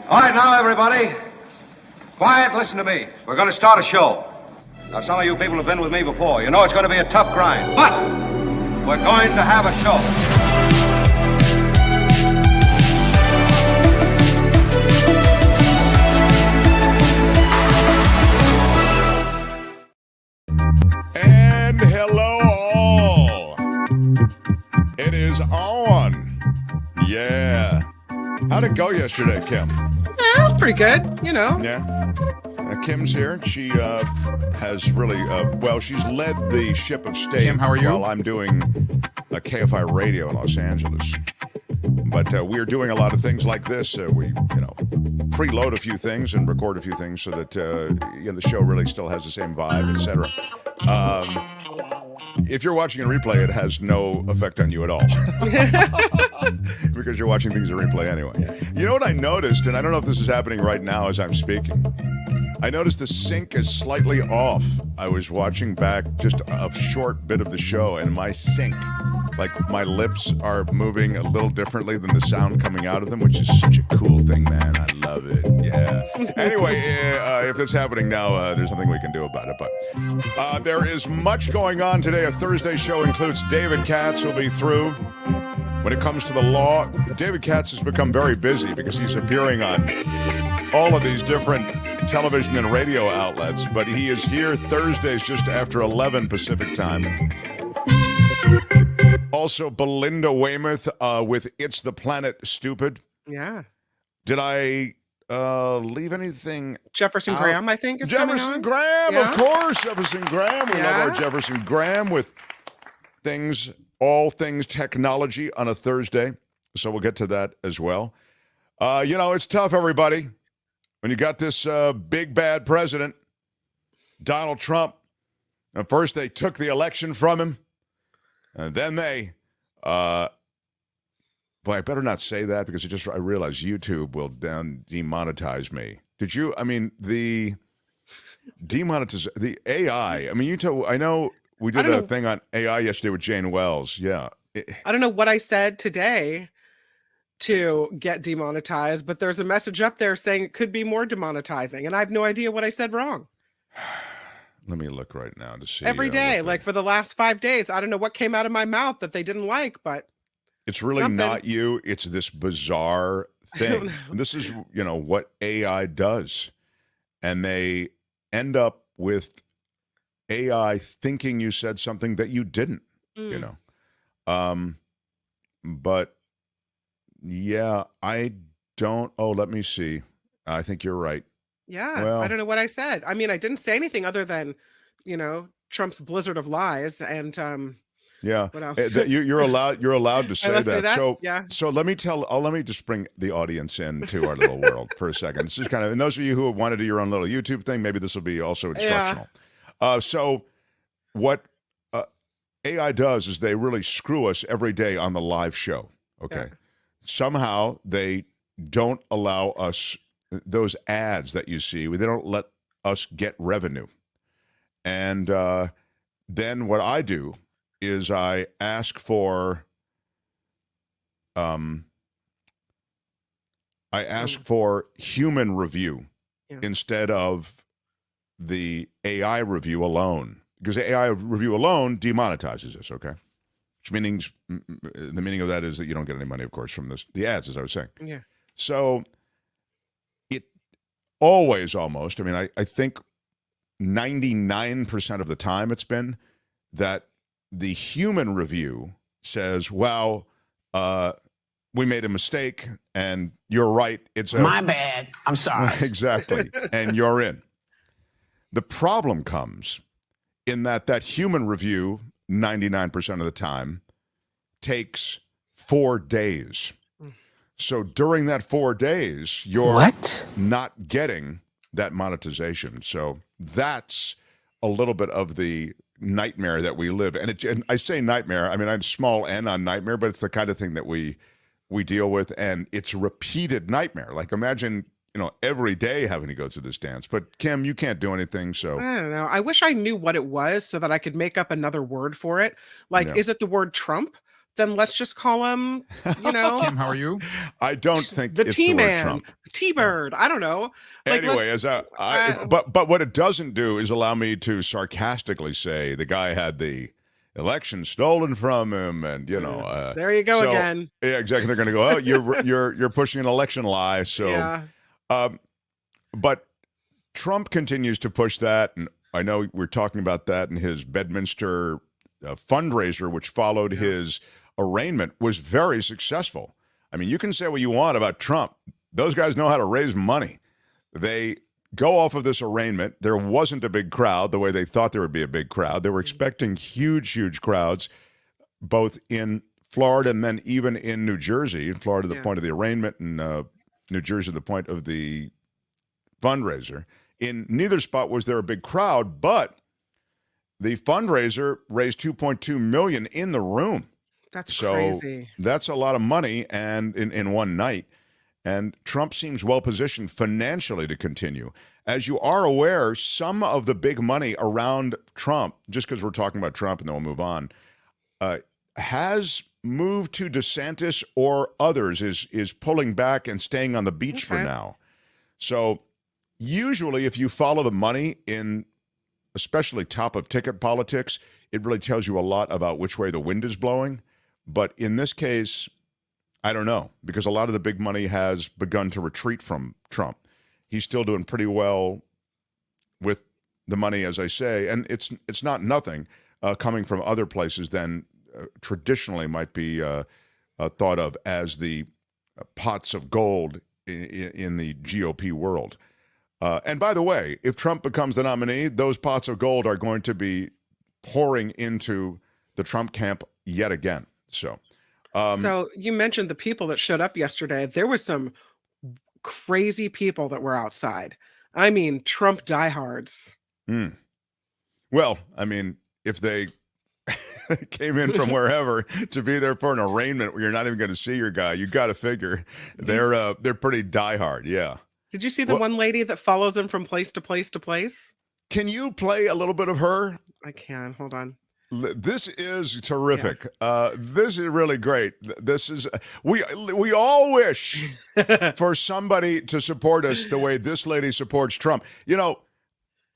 All right, now, everybody. Quiet, listen to me. We're going to start a show. Now, some of you people have been with me before. You know it's going to be a tough grind, but we're going to have a show. And hello all. It is on. Yeah. How'd it go yesterday, Kim? Yeah, it was pretty good, you know. Yeah. Kim's here. She has really, she's led the ship of state. Kim, how are you? While I'm doing a KFI radio in Los Angeles. But we're doing a lot of things like this. We preload a few things and record a few things so that the show really still has the same vibe, etc. If you're watching a replay, it has no effect on you at all. Because you're watching things in replay anyway. You know what I noticed, and I don't know if this is happening right now as I'm speaking. I noticed the sync is slightly off. I was watching back just a short bit of the show, and my sync, like my lips are moving a little differently than the sound coming out of them, which is such a cool thing, man. I love it. Yeah. Anyway, if that's happening now, there's nothing we can do about it. But there is much going on today. A Thursday show includes David Katz, who'll be through. When it comes to the law, David Katz has become very busy because he's appearing on all of these different television and radio outlets, but he is here Thursdays just after 11 Pacific time. Also, Belinda Weymouth with It's the Planet Stupid. Yeah. Did I leave anything Jefferson out? Graham, I think, is Jefferson coming on. Graham, Yeah. of course. Jefferson Graham. We love our Jefferson Graham with all things technology on a Thursday. So we'll get to that as well. It's tough, everybody. When you got this big bad president, Donald Trump, and first they took the election from him, and then they, I better not say that because I realize YouTube will demonetize me. Did you? I mean, the demonetization, the AI. I mean, I know we did a thing on AI yesterday with Jane Wells. Yeah. I don't know what I said today to get demonetized, but there's a message up there saying it could be more demonetizing, and I have no idea what I said wrong. Let me look right now to see. Every day, like for the last 5 days, I don't know what came out of my mouth that they didn't like, but it's really not you. It's this bizarre thing. This is, what AI does, and they end up with AI thinking you said something that you didn't. But. Yeah, I don't. Oh, let me see. I think you're right. Yeah, well, I don't know what I said. I mean, I didn't say anything other than, Trump's blizzard of lies and yeah. What else? You're allowed to say that. So yeah. So let me just bring the audience into our little world for a second. This is kind of, and those of you who want to do your own little YouTube thing, maybe this will be also instructional. Yeah. So what AI does is they really screw us every day on the live show. Okay. Yeah. Somehow they don't allow us those ads that you see. They don't let us get revenue. And then what I do is I ask for human review instead of the AI review alone. Because the AI review alone demonetizes us, okay? Which the meaning of that is that you don't get any money, of course, from the ads, as I was saying. Yeah. So it always almost, I think 99% of the time it's been that the human review says, well, we made a mistake and you're right. My bad. I'm sorry. Exactly. And you're in. The problem comes in that human review 99% of the time takes 4 days. So during that 4 days, you're not getting that monetization. So that's a little bit of the nightmare that we live. And I say nightmare, I'm small n on nightmare, but it's the kind of thing that we deal with, and it's repeated nightmare. Like imagine, every day having to go through this dance. But Kim, you can't do anything, so. I don't know. I wish I knew what it was so that I could make up another word for it. Like, is it the word Trump then let's just call him, Kim, how are you? I don't think the it's the word T-Man, Trump. T-Bird. I don't know. Like, Anyway, but what it doesn't do is allow me to sarcastically say the guy had the election stolen from him, and there you go again. Yeah, exactly. They're going to go, oh, you're pushing an election lie. So, Yeah. But Trump continues to push that, and I know we're talking about that in his Bedminster fundraiser, which followed his arraignment, was very successful. I mean, you can say what you want about Trump. Those guys know how to raise money. They go off of this arraignment. There wasn't a big crowd the way they thought there would be a big crowd. They were expecting huge, huge crowds, both in Florida and then even in New Jersey. In Florida, the point of the arraignment, and New Jersey, the point of the fundraiser. In neither spot was there a big crowd, but the fundraiser raised $2.2 million in the room. That's so crazy. That's a lot of money, and in one night. And Trump seems well positioned financially to continue. As you are aware, some of the big money around Trump, just because we're talking about Trump and then we'll move on, has moved to DeSantis or others, is pulling back and staying on the beach for now. So usually if you follow the money in especially top of ticket politics, it really tells you a lot about which way the wind is blowing. But in this case, I don't know, because a lot of the big money has begun to retreat from Trump. He's still doing pretty well with the money, as I say, and it's not nothing coming from other places than traditionally might be thought of as the pots of gold in the GOP world. And by the way, if Trump becomes the nominee, those pots of gold are going to be pouring into the Trump camp yet again. So you mentioned the people that showed up yesterday. There was some crazy people that were outside. I mean, Trump diehards. Well, I mean, if they came in from wherever to be there for an arraignment where you're not even going to see your guy, you got to figure they're pretty diehard. Yeah. Did you see the one lady that follows him from place to place to place? Can you play a little bit of her? I can. Hold on. This is terrific. This is really great. This is we all wish for somebody to support us the way this lady supports Trump. You know,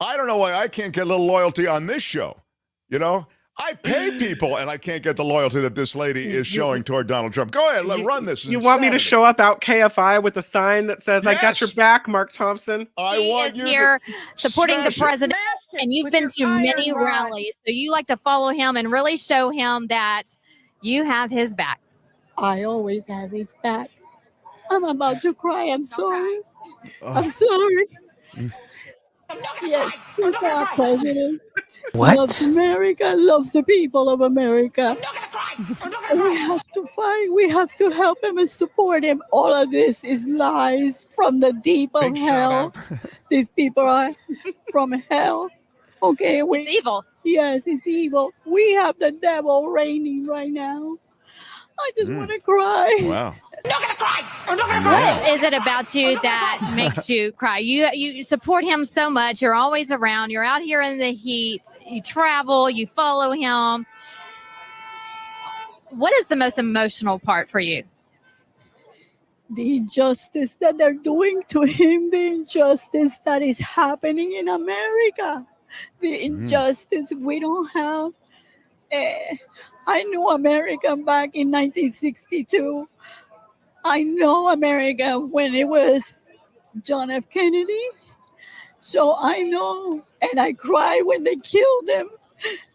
I don't know why I can't get a little loyalty on this show. You know, I pay people and I can't get the loyalty that this lady is showing toward Donald Trump. Go ahead, run this. You want me to show up out KFI with a sign that says, "I got your back, Mark Thompson"? She is here supporting the president, and you've been to many rallies, so you like to follow him and really show him that you have his back. I always have his back. I'm about to cry. I'm sorry. I'm sorry. Yes, he's our president. What? Loves America, loves the people of America. We have to fight. We have to help him and support him. All of this is lies from the deep of hell. These people are from hell. Okay, It's evil. Yes, it's evil. We have the devil reigning right now. I just want to cry. Wow. I'm not gonna cry. I'm not gonna cry. What is it about you that makes you cry? You support him so much. You're always around. You're out here in the heat. You travel. You follow him. What is the most emotional part for you? The injustice that they're doing to him, the injustice that is happening in America, the injustice we don't have. I knew America back in 1962. I know America when it was John F. Kennedy. So I know, and I cried when they killed him.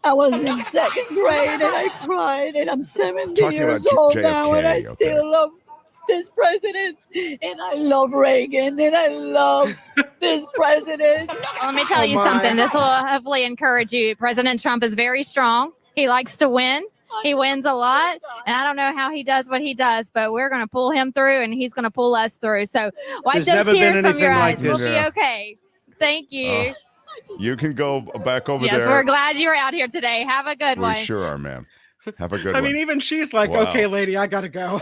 I was in second grade and I cried, and I'm 70 years old now, and I still love this president, and I love Reagan, and I love this president. Let me tell you something. This will hopefully encourage you. President Trump is very strong. He likes to win. He wins a lot, and I don't know how he does what he does, but we're going to pull him through, and he's going to pull us through. So wipe those tears from your eyes. We'll be okay. Thank you. You can go back over there. Yes, we're glad you're out here today. Have a good one. We sure are, ma'am. Have a good one. I mean, even she's like, okay, lady, I got to go.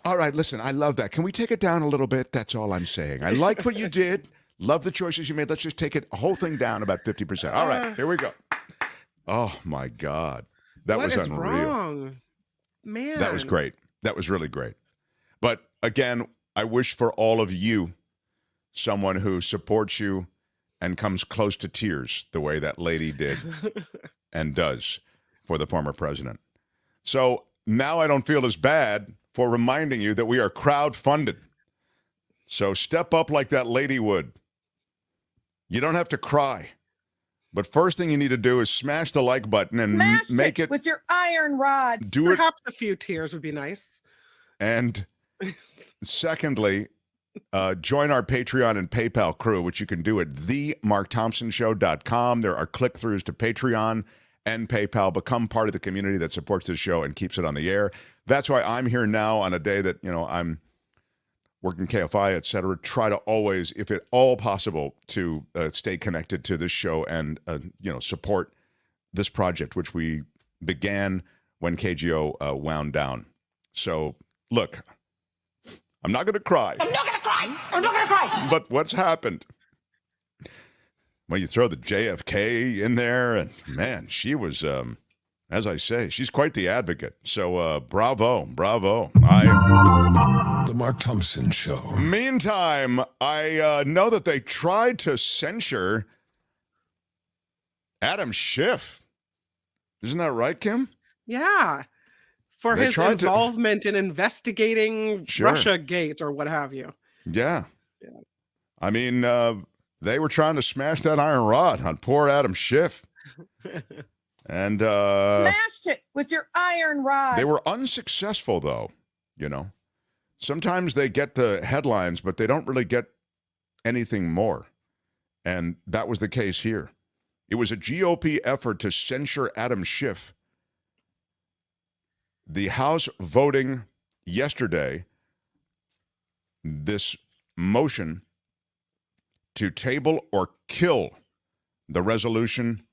All right, listen, I love that. Can we take it down a little bit? That's all I'm saying. I like what you did. Love the choices you made. Let's just take it, a whole thing down about 50%. All right, here we go. Oh my God. That What was is unreal. wrong? Man. That was great. That was really great. But again, I wish for all of you someone who supports you and comes close to tears the way that lady did and does for the former president. So now I don't feel as bad for reminding you that we are crowdfunded. So step up like that lady would. You don't have to cry. But first thing you need to do is smash the like button and make it with your iron rod. Do it. Perhaps a few tears would be nice. And secondly, join our Patreon and PayPal crew, which you can do at themarkthompsonshow.com. There are click-throughs to Patreon and PayPal. Become part of the community that supports this show and keeps it on the air. That's why I'm here now on a day that, I'm working KFI, et cetera. Try to always, if at all possible, to stay connected to this show and, support this project, which we began when KGO wound down. So, look, I'm not going to cry. I'm not gonna cry. I'm not gonna cry. But what's happened? Well, you throw the JFK in there, and man, she was, as I say, she's quite the advocate. So bravo. The Mark Thompson Show. Meantime, I know that they tried to censure Adam Schiff. Isn't that right, Kim? Yeah. For They his tried to- involvement in investigating Sure. Russiagate or what have you. Yeah. I mean, they were trying to smash that iron rod on poor Adam Schiff. And Smashed it with your iron rod. they were unsuccessful, though, Sometimes they get the headlines, but they don't really get anything more. And that was the case here. It was a GOP effort to censure Adam Schiff. The House voting yesterday this motion to table or kill the resolution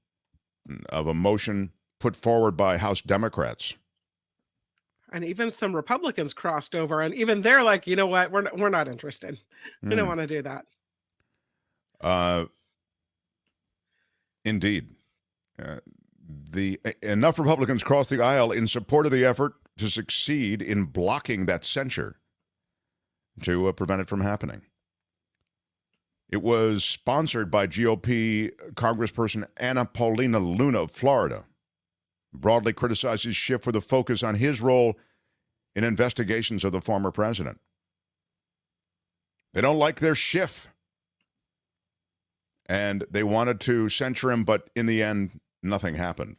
of a motion put forward by House Democrats. And even some Republicans crossed over, and even they're like, you know what, we're not interested. We don't want to do that. Indeed. Enough Republicans crossed the aisle in support of the effort to succeed in blocking that censure to prevent it from happening. It was sponsored by GOP Congressperson Anna Paulina Luna of Florida. Broadly criticizes Schiff for the focus on his role in investigations of the former president. They don't like their Schiff. And they wanted to censure him, but in the end, nothing happened.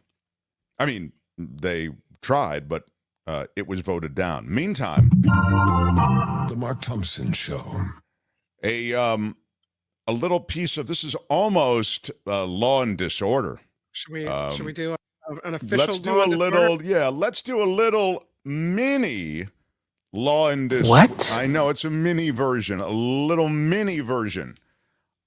I mean, they tried, but it was voted down. Meantime, The Mark Thompson Show. a little piece of this is almost Law and Disorder. Should we do an official? Let's do Law a and little, Disorder? let's do a little mini Law and Disorder. What? I know, it's a mini version, a little mini version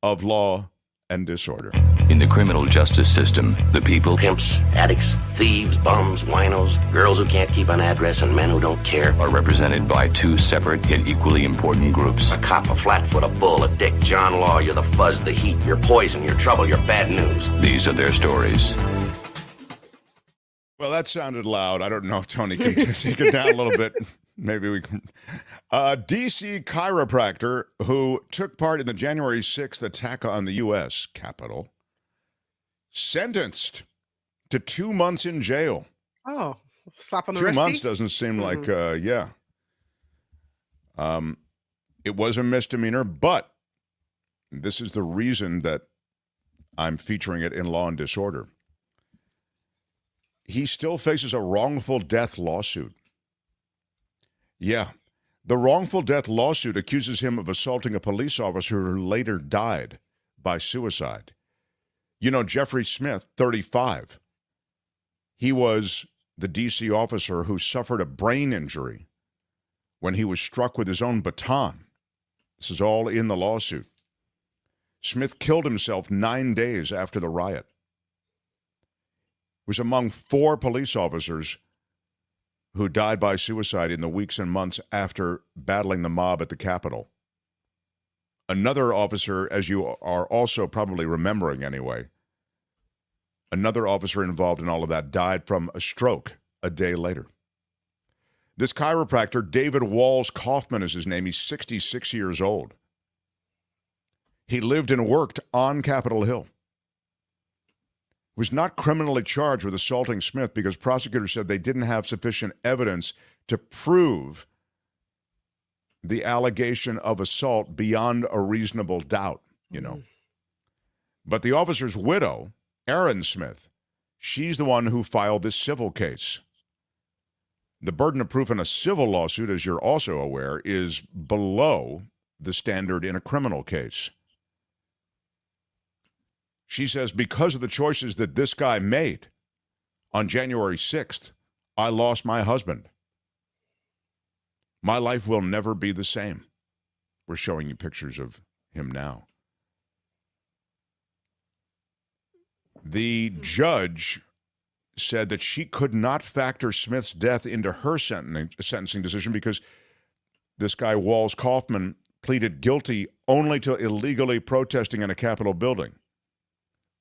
of Law and Disorder. In the criminal justice system, the people, Pimps, addicts, thieves, bums, winos, girls who can't keep an address, and men who don't care. are represented by two separate yet equally important groups. A cop, a flatfoot, a bull, a dick, John Law, you're the fuzz, the heat, you're poison, you're trouble, you're bad news. These are their stories. Well, that sounded loud. I don't know if Tony can take it down a little bit. Maybe we can. D.C. chiropractor who took part in the January 6th attack on the U.S. Capitol, sentenced to 2 months in jail. Oh, slap on the 2 wristy? months doesn't seem like, yeah. It was a misdemeanor, but this is the reason that I'm featuring it in Law and Disorder. He still faces a wrongful death lawsuit. Yeah, the wrongful death lawsuit accuses him of assaulting a police officer who later died by suicide. You know, Jeffrey Smith, 35. He was the D.C. officer who suffered a brain injury when he was struck with his own baton. This is all in the lawsuit. Smith killed himself 9 days after the riot. Was among 4 police officers who died by suicide in the weeks and months after battling the mob at the Capitol. Another officer, as you are also probably remembering anyway, Another officer involved in all of that died from a stroke a day later. This chiropractor, David Walls Kaufman is his name. He's 66 years old. He lived and worked on Capitol Hill. Was not criminally charged with assaulting Smith because prosecutors said they didn't have sufficient evidence to prove the allegation of assault beyond a reasonable doubt, you know. But the officer's widow, Erin Smith, she's the one who filed this civil case. The burden of proof in a civil lawsuit, as you're also aware, is below the standard in a criminal case. She says, because of the choices that this guy made on January 6th, I lost my husband. My life will never be the same. We're showing you pictures of him now. The judge said that she could not factor Smith's death into her sentencing decision because this guy, Walls Kaufman, pleaded guilty only to illegally protesting in a Capitol building.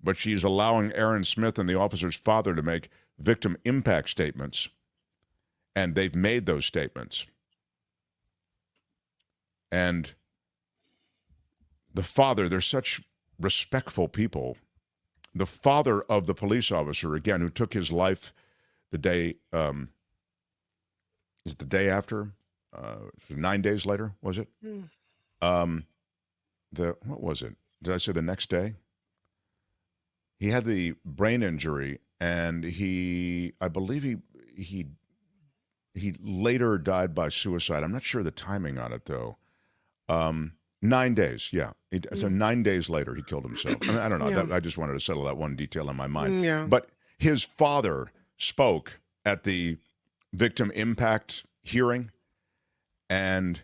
But she's allowing Erin Smith and the officer's father to make victim impact statements, and they've made those statements. And the father, they're such respectful people. The father of the police officer, again, who took his life the day, is it the day after? 9 days later, was it? What was it? Did I say the next day? He had the brain injury, and I believe he later died by suicide. I'm not sure the timing on it, though. 9 days, yeah. So 9 days later, he killed himself. I mean, I don't know. Yeah. I just wanted to settle that one detail in my mind. Yeah. But his father spoke at the victim impact hearing, and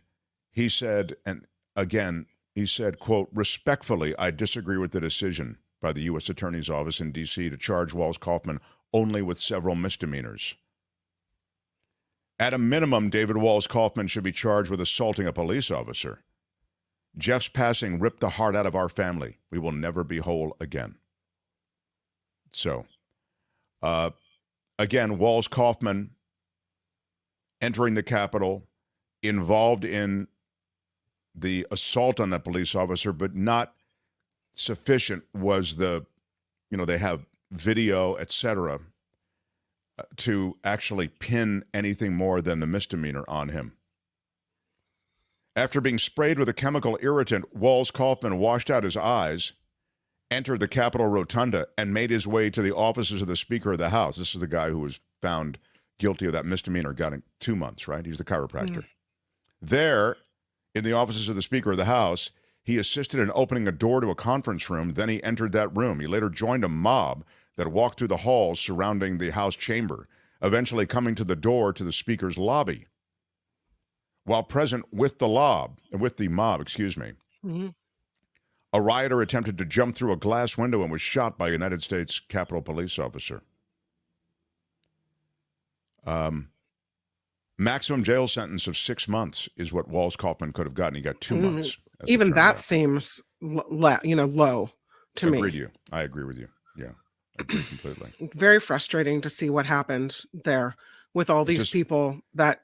he said, and again, he said, quote, respectfully, I disagree with the decision by the U.S. Attorney's Office in D.C. to charge Walls Kaufman only with several misdemeanors. At a minimum, David Walls Kaufman should be charged with assaulting a police officer. Jeff's passing ripped the heart out of our family. We will never be whole again. So, again, Walls Kaufman entering the Capitol, involved in the assault on that police officer, but not sufficient was they have video, etc., to actually pin anything more than the misdemeanor on him. After being sprayed with a chemical irritant, Walls Kaufman washed out his eyes, entered the Capitol Rotunda, and made his way to the offices of the Speaker of the House. This is the guy who was found guilty of that misdemeanor, got 2 months, right? He's the chiropractor. There, in the offices of the Speaker of the House, he assisted in opening a door to a conference room. Then he entered that room. He later joined a mob that walked through the halls surrounding the House chamber, eventually coming to the door to the Speaker's lobby. While present with the mob, a rioter attempted to jump through a glass window and was shot by a United States Capitol Police officer. Maximum jail sentence of 6 months is what Walls Kaufman could have gotten. He got 2 months. Even that seems low to me. I agree with you. Yeah, I agree completely. Very frustrating to see what happened there with all these people that,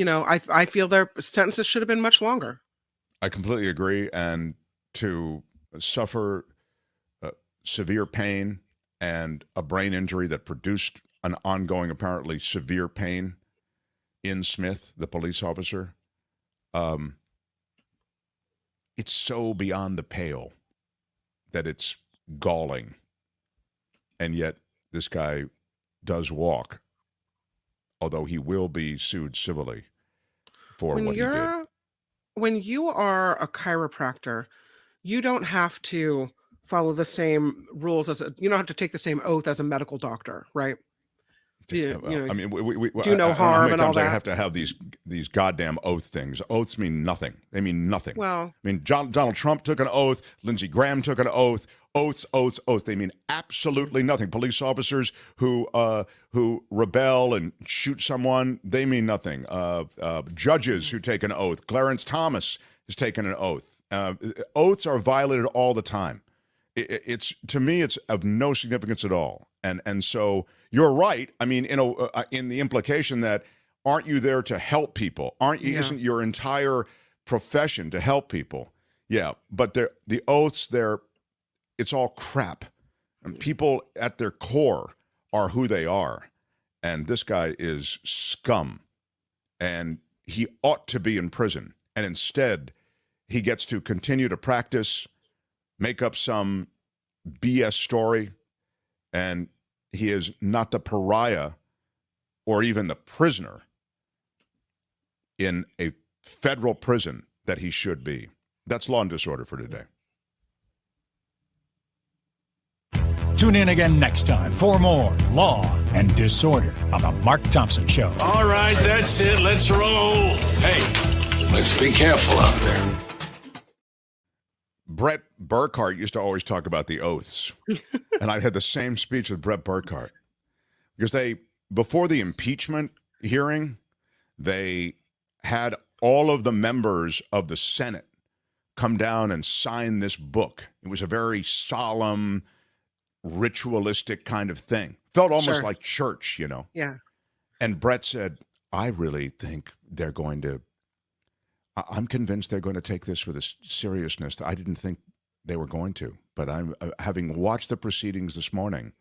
I feel their sentences should have been much longer. I completely agree. And to suffer severe pain and a brain injury that produced an ongoing, apparently severe pain in Smith, the police officer, it's so beyond the pale that it's galling. And yet this guy does walk, although he will be sued civilly for what he did. When you are a chiropractor, you don't have to follow the same rules you don't have to take the same oath as a medical doctor, right? Do no harm and all that. I have to have these goddamn oath things. Oaths mean nothing. They mean nothing. Well, Donald Trump took an oath. Lindsey Graham took an oath. Oaths. They mean absolutely nothing. Police officers who rebel and shoot someone, they mean nothing. Judges who take an oath. Clarence Thomas has taken an oath. Oaths are violated all the time. It's to me, it's of no significance at all. And so you're right. I mean, in the implication that aren't you there to help people? Isn't your entire profession to help people? Yeah, but the oaths, it's all crap. And people at their core are who they are. And this guy is scum. And he ought to be in prison. And instead, he gets to continue to practice, make up some BS story, and he is not the pariah or even the prisoner in a federal prison that he should be. That's Law and Disorder for today. Tune in again next time for more Law and Disorder on The Mark Thompson Show. All right, that's it. Let's roll. Hey, let's be careful out there. Brett Burkhart used to always talk about the oaths. And I had the same speech with Brett Burkhart. Because before the impeachment hearing, they had all of the members of the Senate come down and sign this book. It was a very solemn, ritualistic kind of thing. Felt almost like church, Yeah. And Brett said, I really think I'm convinced they're going to take this with a seriousness that I didn't think they were going to. But I'm having watched the proceedings this morning,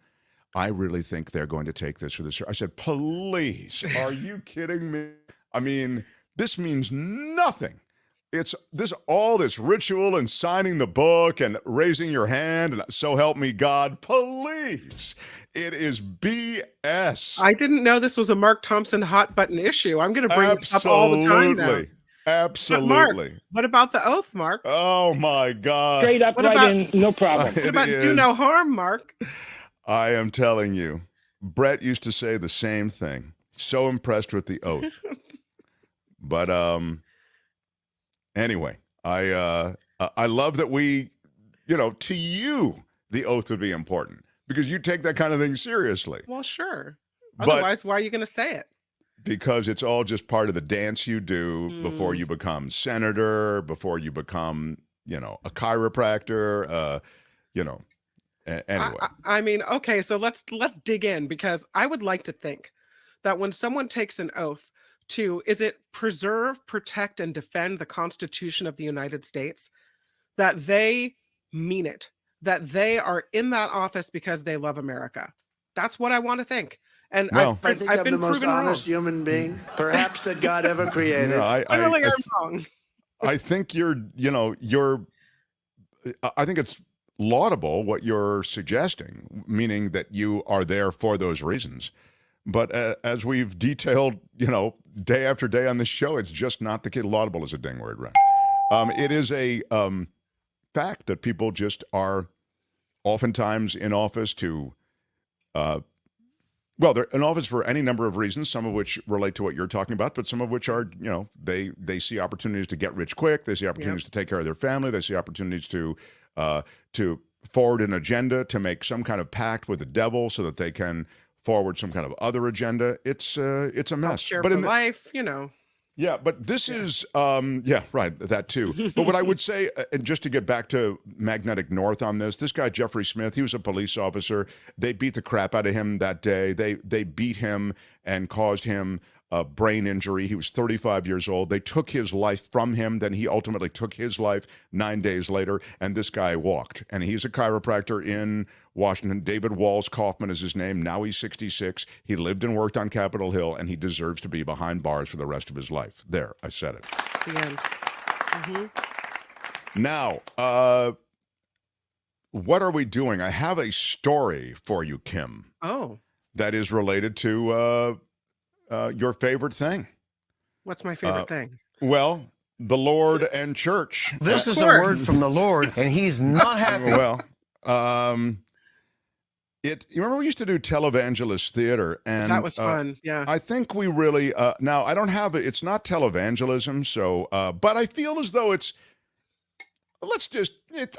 I really think they're going to take this with a I said, please, are you kidding me? I mean, this means nothing. It's all this ritual and signing the book and raising your hand and so help me God. Please. It is BS. I didn't know this was a Mark Thompson hot button issue. I'm going to bring this up all the time now. Absolutely. Mark, what about the oath, Mark? Oh, my God. Straight up, in, no problem. What about do no harm, Mark? I am telling you, Brett used to say the same thing. So impressed with the oath. But anyway, I love that we, to you, the oath would be important because you take that kind of thing seriously. Well, sure. Otherwise, why are you going to say it? Because it's all just part of the dance you do before you become senator, before you become, a chiropractor, anyway. I mean, okay, so let's dig in because I would like to think that when someone takes an oath is it preserve, protect, and defend the Constitution of the United States, that they mean it, that they are in that office because they love America. That's what I want to think. And I think I'm the most honest human being, perhaps that God ever created. I really am wrong. I think I think it's laudable what you're suggesting, meaning that you are there for those reasons. But as we've detailed, day after day on this show, it's just not the case. Laudable is a ding word, right? It is a fact that people just are oftentimes in office to they're in office for any number of reasons, some of which relate to what you're talking about, but some of which are, they see opportunities to get rich quick. They see opportunities to take care of their family. They see opportunities to forward an agenda, to make some kind of pact with the devil so that they can forward some kind of other agenda. It's a mess. But in life, Yeah, but this is, right, that too. But what I would say, and just to get back to Magnetic North on this guy, Jeffrey Smith, he was a police officer. They beat the crap out of him that day. They beat him and caused him a brain injury. He was 35 years old. They took his life from him. Then he ultimately took his life 9 days later, and this guy walked. And he's a chiropractor in Washington. David Walls Kaufman is his name. Now he's 66. He lived and worked on Capitol Hill, and he deserves to be behind bars for the rest of his life. There, I said it. The end. Mm-hmm. Now, what are we doing? I have a story for you, Kim. Oh. That is related to your favorite thing. What's my favorite thing? Well, the Lord and church. This is a word from the Lord, and he's not happy. Well, you remember we used to do Televangelist theater, and that was fun. Yeah. I think we really now I don't have it. It's not televangelism, so but I feel as though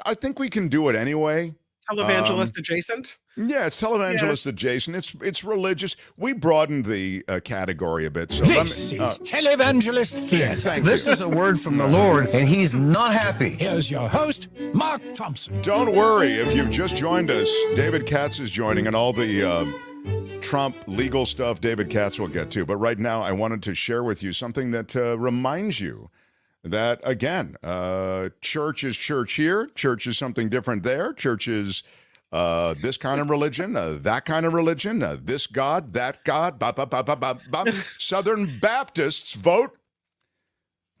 I think we can do it anyway. Televangelist adjacent? Yeah, it's televangelist adjacent. It's religious. We broadened the category a bit. So This is Televangelist Theater. This is a word from the Lord, and he's not happy. Here's your host, Mark Thompson. Don't worry if you've just joined us. David Katz is joining, and all the Trump legal stuff David Katz will get to. But right now, I wanted to share with you something that reminds you that, again, church is church here. Church is something different there. Church is this kind of religion, that kind of religion, this God, that God. Southern Baptists vote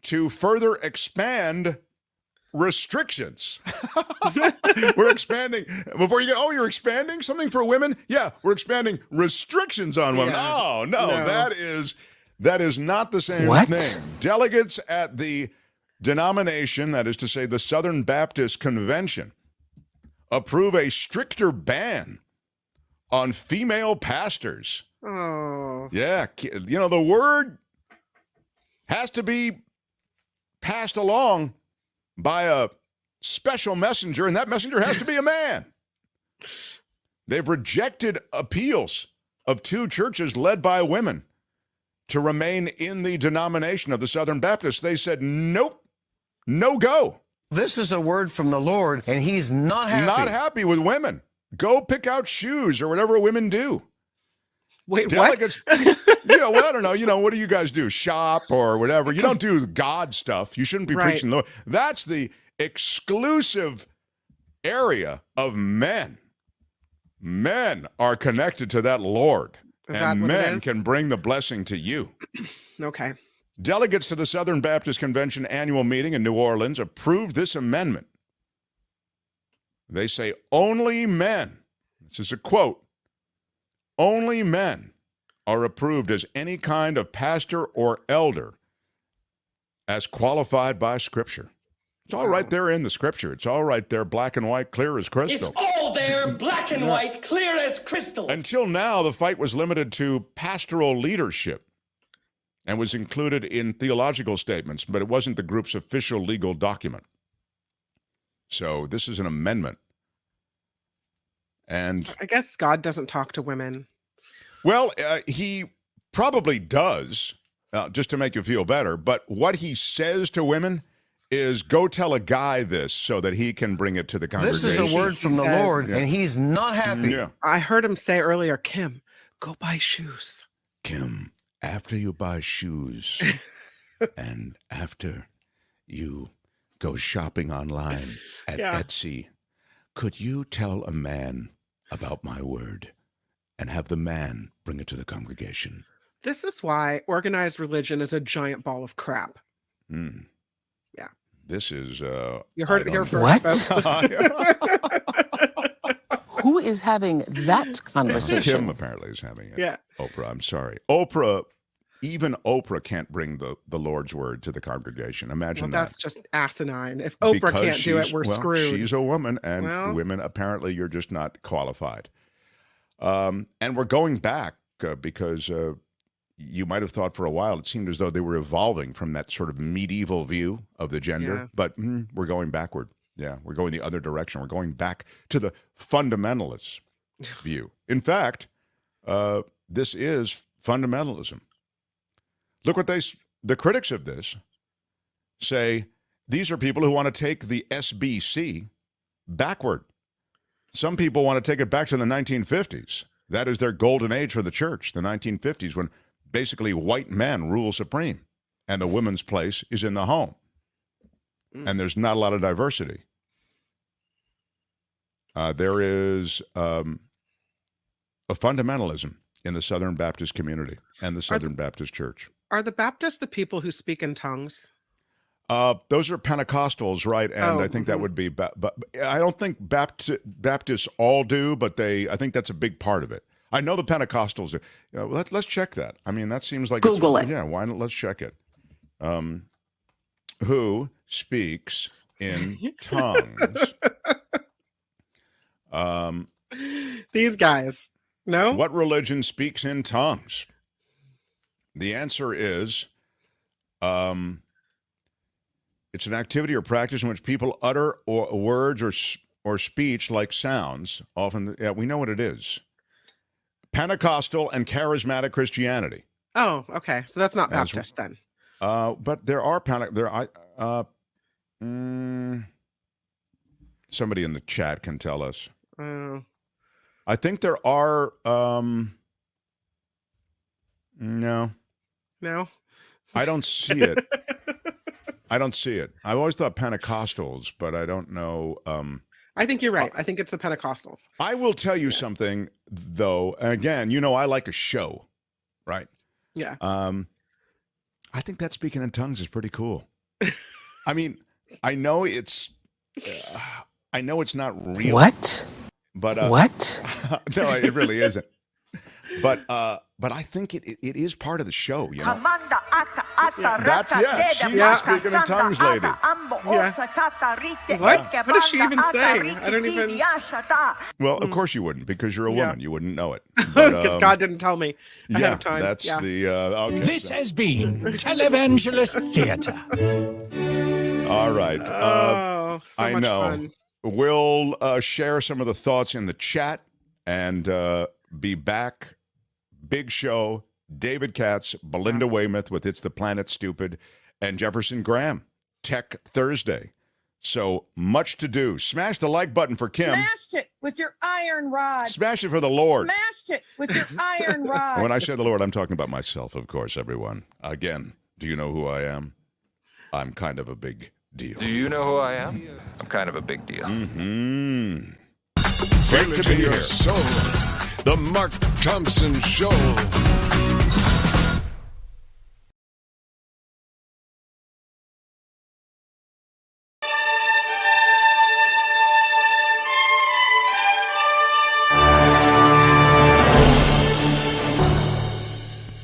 to further expand restrictions. We're expanding. Before you get, you're expanding something for women? Yeah, we're expanding restrictions on women. Yeah. Oh, no, that is not the same thing. Delegates at the denomination, that is to say the Southern Baptist Convention, approve a stricter ban on female pastors. Oh. Yeah, the word has to be passed along by a special messenger, and that messenger has to be a man. They've rejected appeals of 2 churches led by women to remain in the denomination of the Southern Baptists. They said, nope, no go. This is a word from the Lord, and he's not happy. Not happy with women. Go pick out shoes or whatever women do. Wait, delegates, I don't know. What do you guys do? Shop or whatever. You don't do God stuff. You shouldn't be preaching the Lord. That's the exclusive area of men. Men are connected to that Lord. And men can bring the blessing to you. Okay. Delegates to the Southern Baptist Convention annual meeting in New Orleans approved this amendment. They say only men, this is a quote, only men are approved as any kind of pastor or elder as qualified by Scripture. It's all right there in the Scripture. It's all right there, black and white, clear as crystal. It's all there, black and white, clear as crystal. Until now, the fight was limited to pastoral leadership and was included in theological statements, but it wasn't the group's official legal document. So this is an amendment. And I guess God doesn't talk to women. Well, he probably does, just to make you feel better. But what he says to women is go tell a guy this so that he can bring it to the congregation. This is a word from the Lord, and he's not happy. Yeah. I heard him say earlier, Kim, go buy shoes. Kim, after you buy shoes and after you go shopping online at Etsy, could you tell a man about my word and have the man bring it to the congregation? This is why organized religion is a giant ball of crap. Mm. Yeah. This is you heard it here first. What? Who is having that conversation? Kim apparently is having it. Yeah. Oprah, I'm sorry. Even Oprah can't bring the Lord's word to the congregation. Imagine that. That's just asinine. If Oprah can't do it, we're screwed. She's a woman, and women, apparently, you're just not qualified. And we're going back because you might have thought for a while, it seemed as though they were evolving from that sort of medieval view of the gender, but we're going backward. Yeah, we're going the other direction. We're going back to the fundamentalist view. In fact, this is fundamentalism. Look what the critics of this say. These are people who want to take the SBC backward. Some people want to take it back to the 1950s. That is their golden age for the church, the 1950s, when basically white men rule supreme and the woman's place is in the home. And there's not a lot of diversity. There is a fundamentalism in the Southern Baptist community and the Southern Baptist Church. Are the Baptists the people who speak in tongues? Those are Pentecostals, right? And I think that would be, but I don't think Baptists all do, but I think that's a big part of it. I know the Pentecostals do. Let's check that. I mean, that seems like Google it. Yeah, why not? Let's check it. Who speaks in tongues? These guys. No? What religion speaks in tongues? The answer is it's an activity or practice in which people utter words or or speech like sounds, often, we know what it is. Pentecostal and charismatic Christianity. Oh, okay. So that's not Baptist then. But there are somebody in the chat can tell us. I think there are. No. I don't see it. I've always thought Pentecostals, but I don't know. I think you're right. I think it's the Pentecostals. I will tell you something, though. Again, I like a show, right? Yeah. I think that speaking in tongues is pretty cool. I mean, I know it's not real. What? But what? No, it really isn't. But I think it is part of the show, She's speaking in tongues, lady. Yeah. What is she even saying? I don't even. Well, of course you wouldn't, because you're a woman. You wouldn't know it. Because God didn't tell me ahead of time. That's the. Okay, this has been Televangelist Theater. All right. So I much know. Fun. We'll share some of the thoughts in the chat and be back. Big show. David Katz, Belinda Weymouth with It's the Planet Stupid, and Jefferson Graham, Tech Thursday. So much to do. Smash the like button for Kim. Smash it with your iron rod. Smash it for the Lord. Smash it with your iron rod. When I say the Lord, I'm talking about myself, of course, everyone. Again, do you know who I am? I'm kind of a big deal. Do you know who I am? I'm kind of a big deal. Mm-hmm. Great to be here. So, the Mark Thompson Show.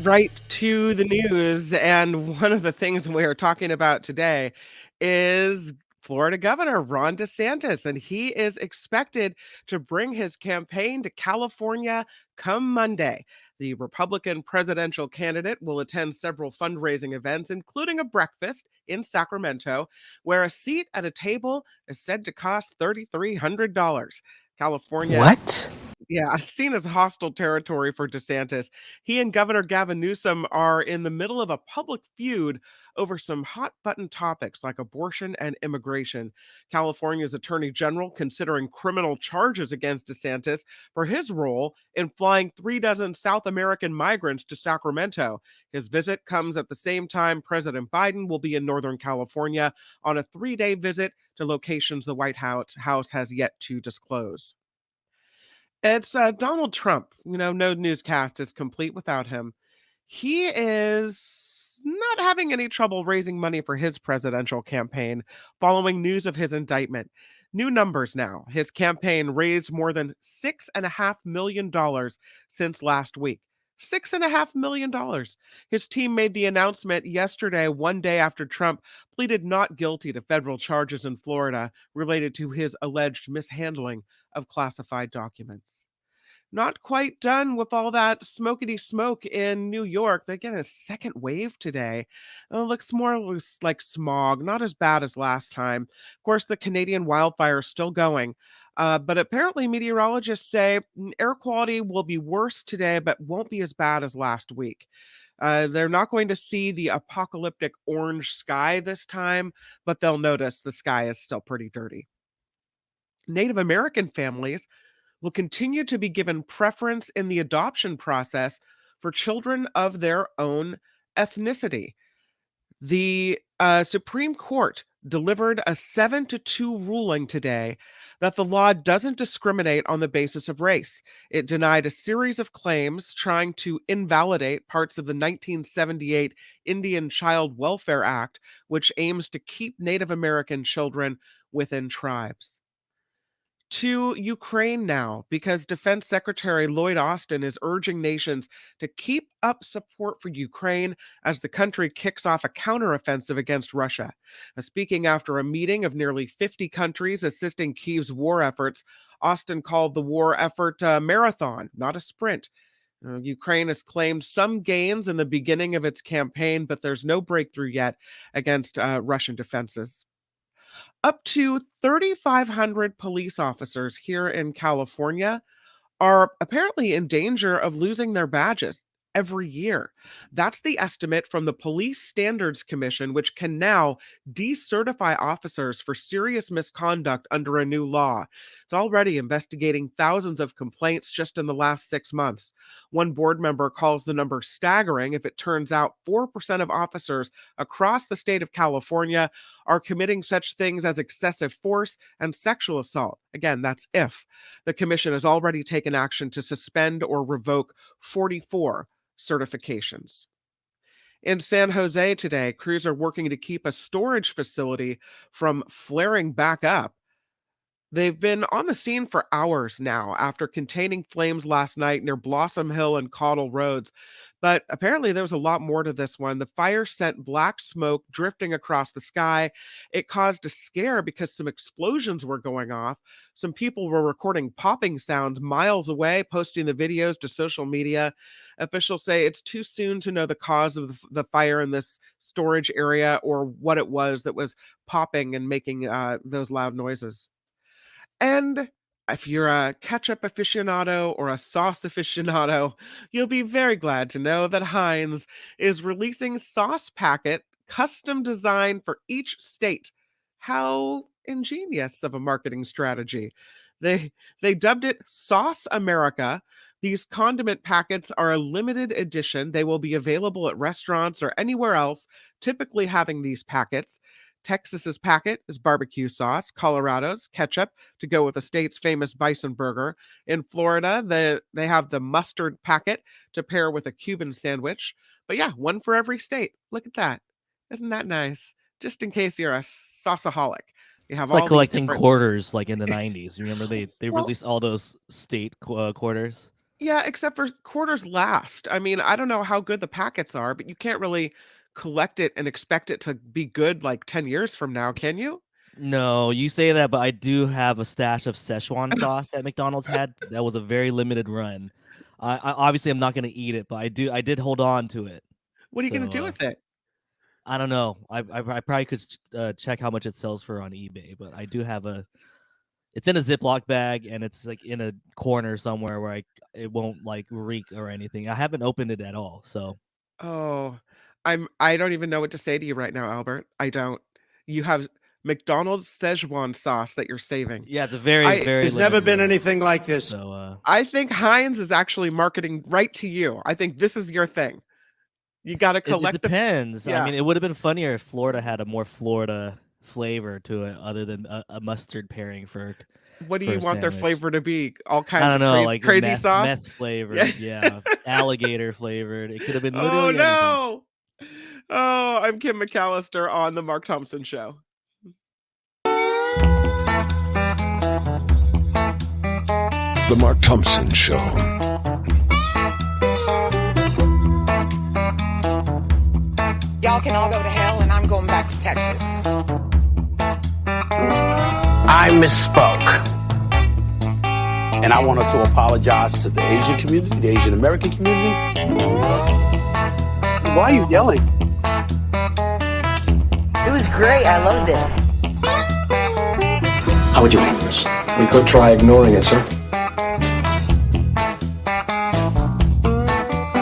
Right to the news. And one of the things we are talking about today is Florida Governor Ron DeSantis, and he is expected to bring his campaign to California come Monday. The Republican presidential candidate will attend several fundraising events, including a breakfast in Sacramento, where a seat at a table is said to cost $3,300. California. What? Yeah, seen as hostile territory for DeSantis. He and Governor Gavin Newsom are in the middle of a public feud over some hot button topics like abortion and immigration. California's Attorney General considering criminal charges against DeSantis for his role in flying 36 South American migrants to Sacramento. His visit comes at the same time President Biden will be in Northern California on a 3-day visit to locations the White House has yet to disclose. It's Donald Trump. No newscast is complete without him. He is not having any trouble raising money for his presidential campaign following news of his indictment. New numbers now. His campaign raised more than $6.5 million since last week. $6.5 million. His team made the announcement yesterday, one day after Trump pleaded not guilty to federal charges in Florida related to his alleged mishandling of classified documents. Not quite done with all that smokety smoke in New York. They get a second wave today. It looks more like smog, not as bad as last time. Of course, the Canadian wildfire is still going. But apparently meteorologists say air quality will be worse today, but won't be as bad as last week. They're not going to see the apocalyptic orange sky this time, but they'll notice the sky is still pretty dirty. Native American families will continue to be given preference in the adoption process for children of their own ethnicity. The Supreme Court delivered a 7-2 ruling today that the law doesn't discriminate on the basis of race. It denied a series of claims trying to invalidate parts of the 1978 Indian Child Welfare Act, which aims to keep Native American children within tribes. To Ukraine now, because Defense Secretary Lloyd Austin is urging nations to keep up support for Ukraine as the country kicks off a counteroffensive against Russia. Speaking after a meeting of nearly 50 countries assisting Kyiv's war efforts, Austin called the war effort a marathon, not a sprint. Ukraine has claimed some gains in the beginning of its campaign, but there's no breakthrough yet against Russian defenses. Up to 3,500 police officers here in California are apparently in danger of losing their badges every year. That's the estimate from the Police Standards Commission, which can now decertify officers for serious misconduct under a new law. It's already investigating thousands of complaints just in the last 6 months. One board member calls the number staggering if it turns out 4% of officers across the state of California are committing such things as excessive force and sexual assault. Again, that's if. The commission has already taken action to suspend or revoke 44 certifications. In San Jose today, crews are working to keep a storage facility from flaring back up. They've been on the scene for hours now after containing flames last night near Blossom Hill and Caudle Roads. But apparently there was a lot more to this one. The fire sent black smoke drifting across the sky. It caused a scare because some explosions were going off. Some people were recording popping sounds miles away, posting the videos to social media. Officials say it's too soon to know the cause of the fire in this storage area or what it was that was popping and making those loud noises. And if you're a ketchup aficionado or a sauce aficionado, you'll be very glad to know that Heinz is releasing sauce packet custom designed for each state. How ingenious of a marketing strategy. They dubbed it Sauce America. These condiment packets are a limited edition. They will be available at restaurants or anywhere else, typically having these packets. Texas's packet is barbecue sauce, Colorado's ketchup to go with the state's famous bison burger. In Florida, they have the mustard packet to pair with a Cuban sandwich. But yeah, one for every state. Look at that. Isn't that nice? Just in case you're a sauceaholic. You have It's all like these collecting different- quarters like in the 90s. Remember they Well- released all those state quarters? Yeah, except for quarters last. I mean, I don't know how good the packets are, but you can't really collect it and expect it to be good like 10 years from now, can you? No, you say that, but I do have a stash of Szechuan sauce that McDonald's had. That was a very limited run. I obviously I'm not going to eat it, but I did hold on to it. What are you going to So, do with it? I don't know. I probably could check how much it sells for on eBay, but I do have it's in a Ziploc bag and it's like in a corner somewhere where it won't like reek or anything. I haven't opened it at all, so. Oh, I don't even know what to say to you right now, Albert. I don't. You have McDonald's Szechuan sauce that you're saving. Yeah, it's a very very. There's never limited been run. anything like this. So I think Heinz is actually marketing right to you. I think this is your thing. You got to it collect depends. Yeah. I mean, it would have been funnier if Florida had a more Florida flavor to it, other than a mustard pairing for. What do for you a want their sandwich. flavor to be? All kinds I don't know, of like crazy meth, sauce? meth flavored, yeah, alligator flavored. It could have been literally Oh anything. no! Oh, I'm Kim McAllister on the Mark Thompson Show. The Mark Thompson Show. Y'all can all go to hell, and I'm going back to Texas. I misspoke. And I wanted to apologize to the Asian community, the Asian American community. Why are you yelling? It was great. I loved it. How would you handle this? We could try ignoring it, sir.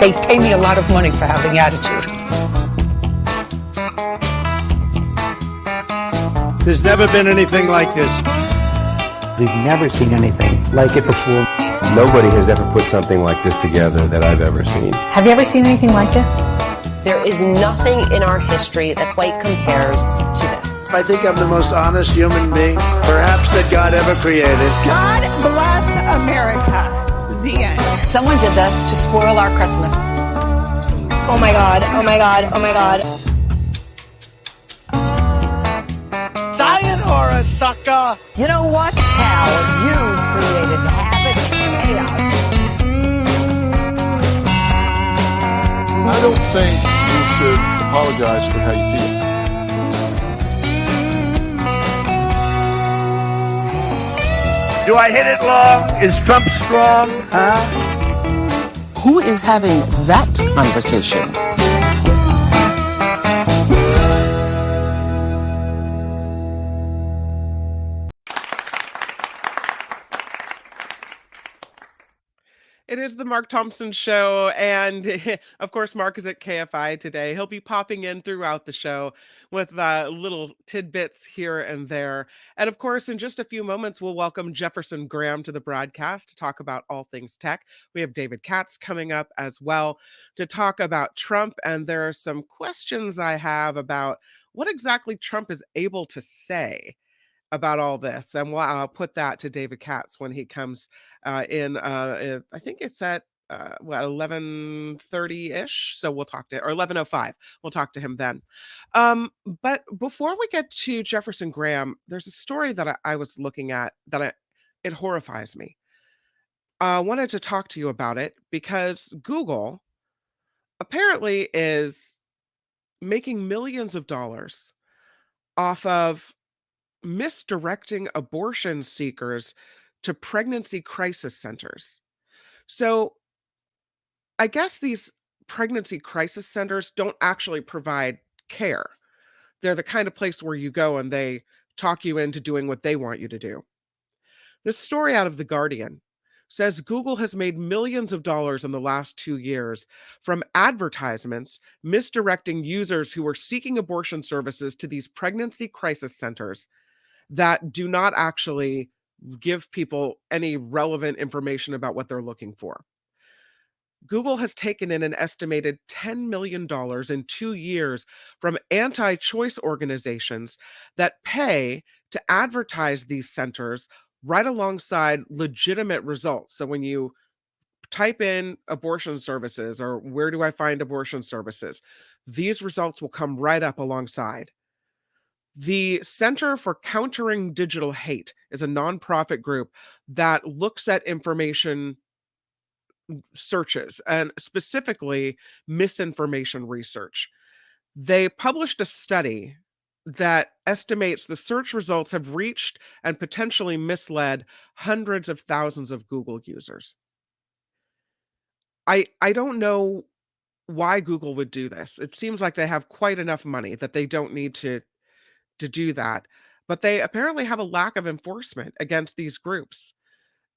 They pay me a lot of money for having attitude. There's never been anything like this. We've never seen anything like it before. Nobody has ever put something like this together that I've ever seen. Have you ever seen anything like this? There is nothing in our history that quite compares to this. I think I'm the most honest human being, perhaps, that God ever created. God bless America. The end. Someone did this to spoil our Christmas. Oh my God. Oh my God. Oh my God. Sayonara, sucker. You know what? Hal, you created havoc and chaos. I don't think you should apologize for how you feel. Do I hit it long? Is Trump strong? Huh? Who is having that conversation? It is the Mark Thompson Show, and of course, Mark is at KFI today. He'll be popping in throughout the show with little tidbits here and there. And of course, in just a few moments, we'll welcome Jefferson Graham to the broadcast to talk about all things tech. We have David Katz coming up as well to talk about Trump, and there are some questions I have about what exactly Trump is able to say about all this, and I'll put that to David Katz when he comes in. I think it's at 11:30-ish. So we'll talk to, or 11:05. We'll talk to him then. But before we get to Jefferson Graham, there's a story that I was looking at that it horrifies me. I wanted to talk to you about it because Google apparently is making millions of dollars off of misdirecting abortion seekers to pregnancy crisis centers. So I guess these pregnancy crisis centers don't actually provide care. They're the kind of place where you go and they talk you into doing what they want you to do. This story out of The Guardian says Google has made millions of dollars in the last 2 years from advertisements misdirecting users who are seeking abortion services to these pregnancy crisis centers that do not actually give people any relevant information about what they're looking for. Google has taken in an estimated $10 million in 2 years from anti-choice organizations that pay to advertise these centers right alongside legitimate results. So when you type in abortion services or where do I find abortion services, these results will come right up alongside. The Center for Countering Digital Hate is a nonprofit group that looks at information searches and specifically misinformation research. They published a study that estimates the search results have reached and potentially misled hundreds of thousands of Google users. I don't know why Google would do this. It seems like they have quite enough money that they don't need to do that, but they apparently have a lack of enforcement against these groups.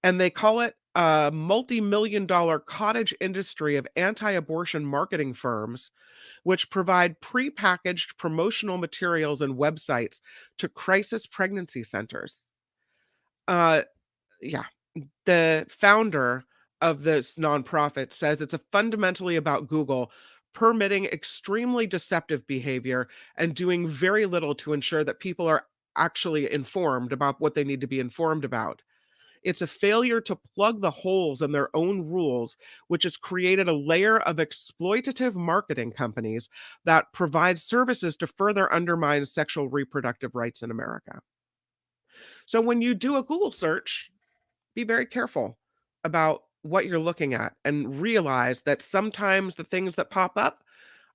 And they call it a multi-million-dollar cottage industry of anti-abortion marketing firms, which provide prepackaged promotional materials and websites to crisis pregnancy centers. Yeah, the founder of this nonprofit says it's fundamentally about Google permitting extremely deceptive behavior and doing very little to ensure that people are actually informed about what they need to be informed about. It's a failure to plug the holes in their own rules, which has created a layer of exploitative marketing companies that provide services to further undermine sexual reproductive rights in America. So when you do a Google search, be very careful about what you're looking at and realize that sometimes the things that pop up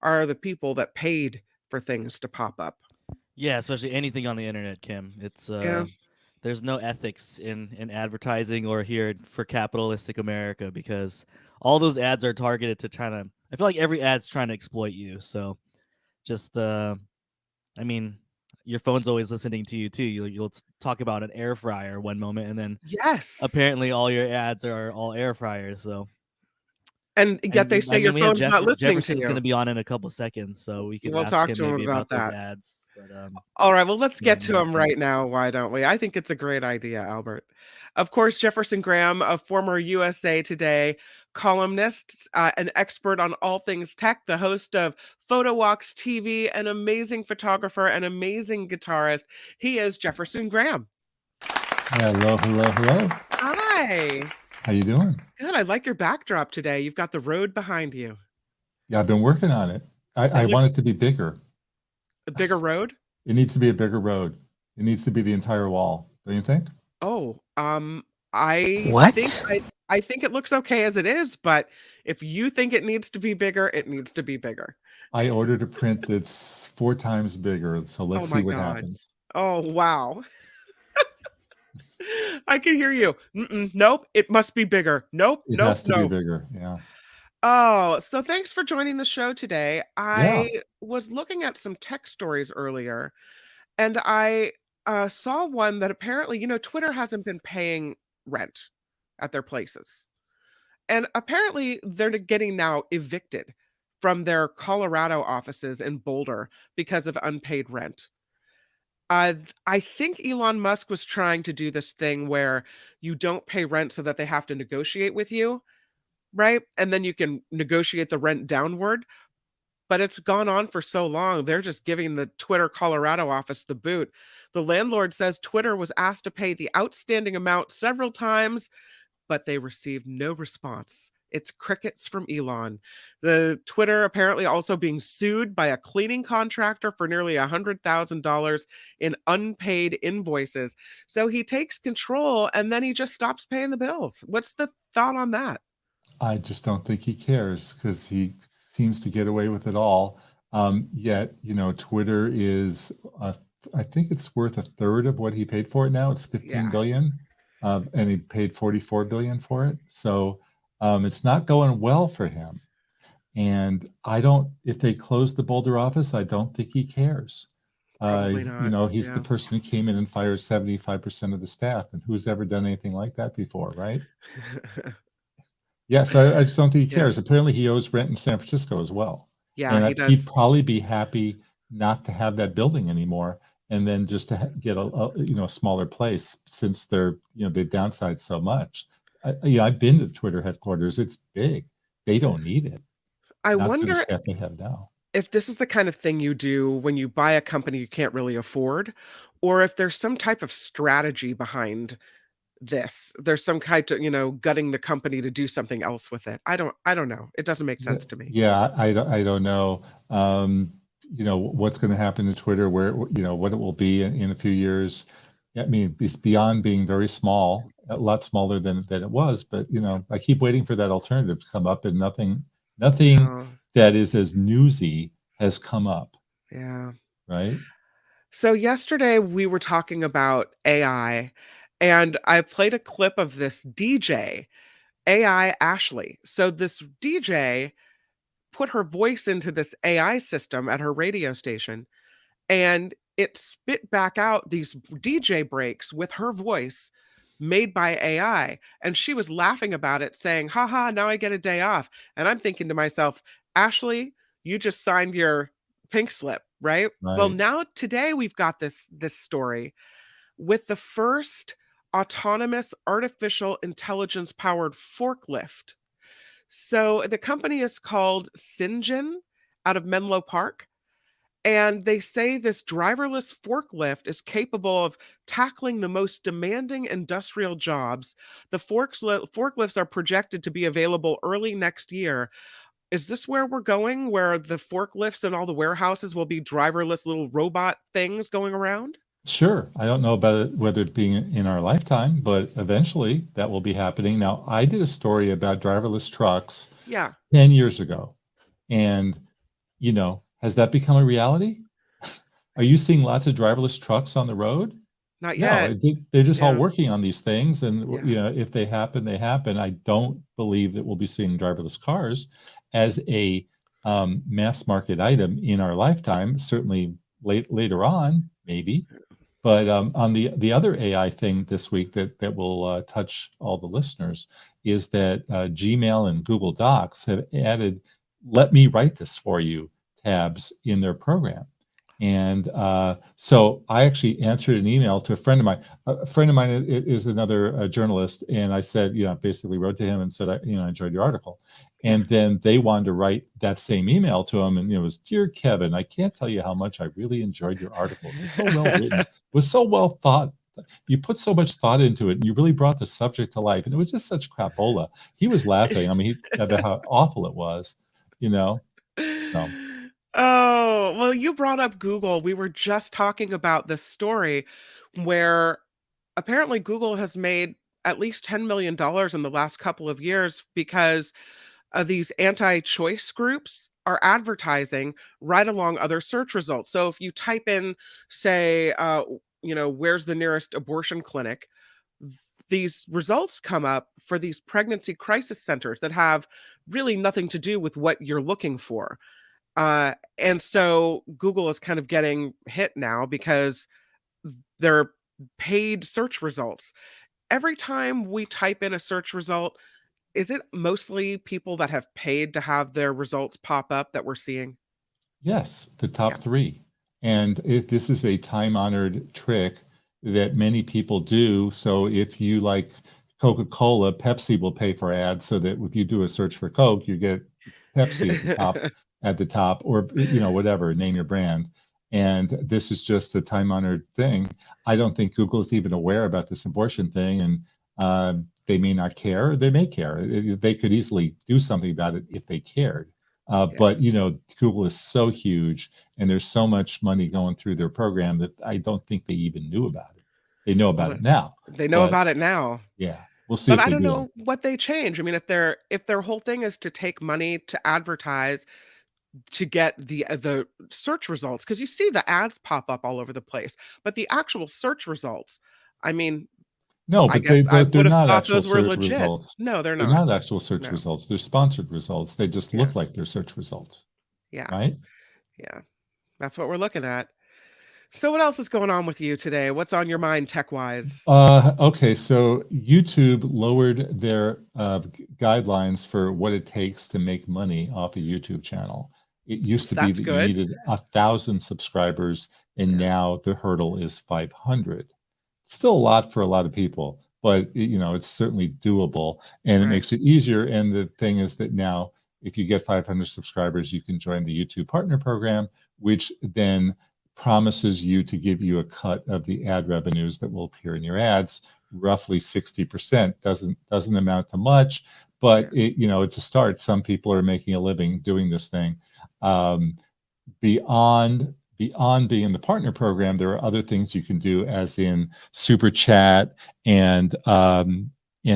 are the people that paid for things to pop up. Yeah, especially anything on the internet, Kim. It's there's no ethics in advertising or here for capitalistic America because all those ads are targeted to I feel like every ad's trying to exploit you. So just I mean, your phone's always listening to you too. You'll talk about an air fryer one moment, and then apparently all your ads are all air fryers. So, and yet they say your phone's not listening to you. Jefferson's going to be on in a couple seconds, so we'll talk to him about that. Those ads. But, all right, well, let's get to him right now. Why don't we? I think it's a great idea, Albert. Of course, Jefferson Graham, a former USA Today columnist, an expert on all things tech, the host of Photo Walks TV, an amazing photographer, an amazing guitarist. He is Jefferson Graham. Hello. Hi. How you doing? Good. I like your backdrop today. You've got the road behind you. Yeah, I've been working on it. I want it to be bigger. A bigger road? It needs to be a bigger road. It needs to be the entire wall. Don't you think? Oh, I think it looks okay as it is, but if you think it needs to be bigger, it needs to be bigger. I ordered a print that's 4 times bigger, so let's see what happens. Oh, wow. I can hear you. Nope, it must be bigger. Nope, it has to be bigger. Yeah. Oh, so thanks for joining the show today. I was looking at some tech stories earlier, and I saw one that apparently, Twitter hasn't been paying rent at their places. And apparently they're getting now evicted from their Colorado offices in Boulder because of unpaid rent. I think Elon Musk was trying to do this thing where you don't pay rent so that they have to negotiate with you, right? And then you can negotiate the rent downward. But it's gone on for so long, they're just giving the Twitter Colorado office the boot. The landlord says Twitter was asked to pay the outstanding amount several times, but they received no response. It's crickets from Elon. The Twitter apparently also being sued by a cleaning contractor for nearly $100,000 in unpaid invoices. So he takes control and then he just stops paying the bills. What's the thought on that? I just don't think he cares because he seems to get away with it all. Yet, Twitter is, I think it's worth a third of what he paid for it now. It's 15 billion, and he paid 44 billion for it. So it's not going well for him. And if they close the Boulder office, I don't think he cares. Probably not. He's the person who came in and fired 75% of the staff, and who's ever done anything like that before, right? Yeah, so I just don't think he cares. Apparently, he owes rent in San Francisco as well. Yeah, and he does. He'd probably be happy not to have that building anymore, and then just to get a smaller place since they're they downsized so much. I've been to the Twitter headquarters. It's big. They don't need it. I Not for the wonder staff they have now. if this is the kind of thing you do when you buy a company you can't really afford, or if there's some type of strategy behind this. There's some kind of, gutting the company to do something else with it. I don't know. It doesn't make sense to me. Yeah, I don't know. What's going to happen to Twitter, where what it will be in a few years. I mean, it's beyond being very small, a lot smaller than it was. But I keep waiting for that alternative to come up, and nothing that is as newsy has come up. Yeah. Right. So yesterday we were talking about AI, and I played a clip of this DJ, AI Ashley. So this DJ put her voice into this AI system at her radio station, and it spit back out these DJ breaks with her voice made by AI. And she was laughing about it, saying, haha, now I get a day off. And I'm thinking to myself, Ashley, you just signed your pink slip, right? Well, now today we've got this story with the first autonomous artificial intelligence powered forklift. So the company is called Syngin out of Menlo Park. And they say this driverless forklift is capable of tackling the most demanding industrial jobs. The forklifts are projected to be available early next year. Is this where we're going, where the forklifts and all the warehouses will be driverless little robot things going around? Sure. I don't know about it, whether it being in our lifetime, but eventually that will be happening. Now, I did a story about driverless trucks 10 years ago. And, has that become a reality? Are you seeing lots of driverless trucks on the road? Not yet. No, they're just all working on these things. And, if they happen, they happen. I don't believe that we'll be seeing driverless cars as a mass market item in our lifetime. Certainly later on, maybe. But on the other AI thing this week that will touch all the listeners is that Gmail and Google Docs have added "Let me write this for you" tabs in their program. And so I actually answered an email to a friend of mine. A friend of mine is another journalist, and I said, basically wrote to him and said, I enjoyed your article. And then they wanted to write that same email to him, and it was, "Dear Kevin, I can't tell you how much I really enjoyed your article. It was so well written. It was so well thought. You put so much thought into it, and you really brought the subject to life. And it was just such crapola." He was laughing. I mean, about how awful it was, So. Oh, well, you brought up Google. We were just talking about this story where apparently Google has made at least $10 million in the last couple of years because these anti-choice groups are advertising right along other search results. So if you type in, say, where's the nearest abortion clinic, these results come up for these pregnancy crisis centers that have really nothing to do with what you're looking for. And so Google is kind of getting hit now because they're paid search results. Every time we type in a search result, is it mostly people that have paid to have their results pop up that we're seeing? Yes, the top 3. And this is a time-honored trick that many people do. So if you like Coca-Cola, Pepsi will pay for ads so that if you do a search for Coke, you get Pepsi at the top, or whatever, name your brand. And this is just a time-honored thing. I don't think Google is even aware about this abortion thing, and they may not care. They may care. They could easily do something about it if they cared. But Google is so huge, and there's so much money going through their program that I don't think they even knew about it. They know about it now. They know about it now. Yeah, we'll see But if I they don't do know what they change. I mean, if their whole thing is to take money to advertise to get the search results, because you see the ads pop up all over the place, but the actual search results, I mean, No, I but guess I they're would have not thought actual those were search legit. results. No, they're They're not. not actual search No. results. They're sponsored results. They just look like they're search results, Yeah. right? Yeah. That's what we're looking at. So what else is going on with you today? What's on your mind tech-wise? Okay, so YouTube lowered their guidelines for what it takes to make money off a YouTube channel. It used to be That's that good. you needed 1,000 subscribers, and now the hurdle is 500. Still a lot for a lot of people, but it's certainly doable, and it Right. makes it easier. And the thing is that now, if you get 500 subscribers, you can join the YouTube Partner Program, which then promises you to give you a cut of the ad revenues that will appear in your ads. Roughly 60%. Doesn't amount to much, but it's a start. Some people are making a living doing this thing. Beyond being in the partner program, there are other things you can do, as in super chat and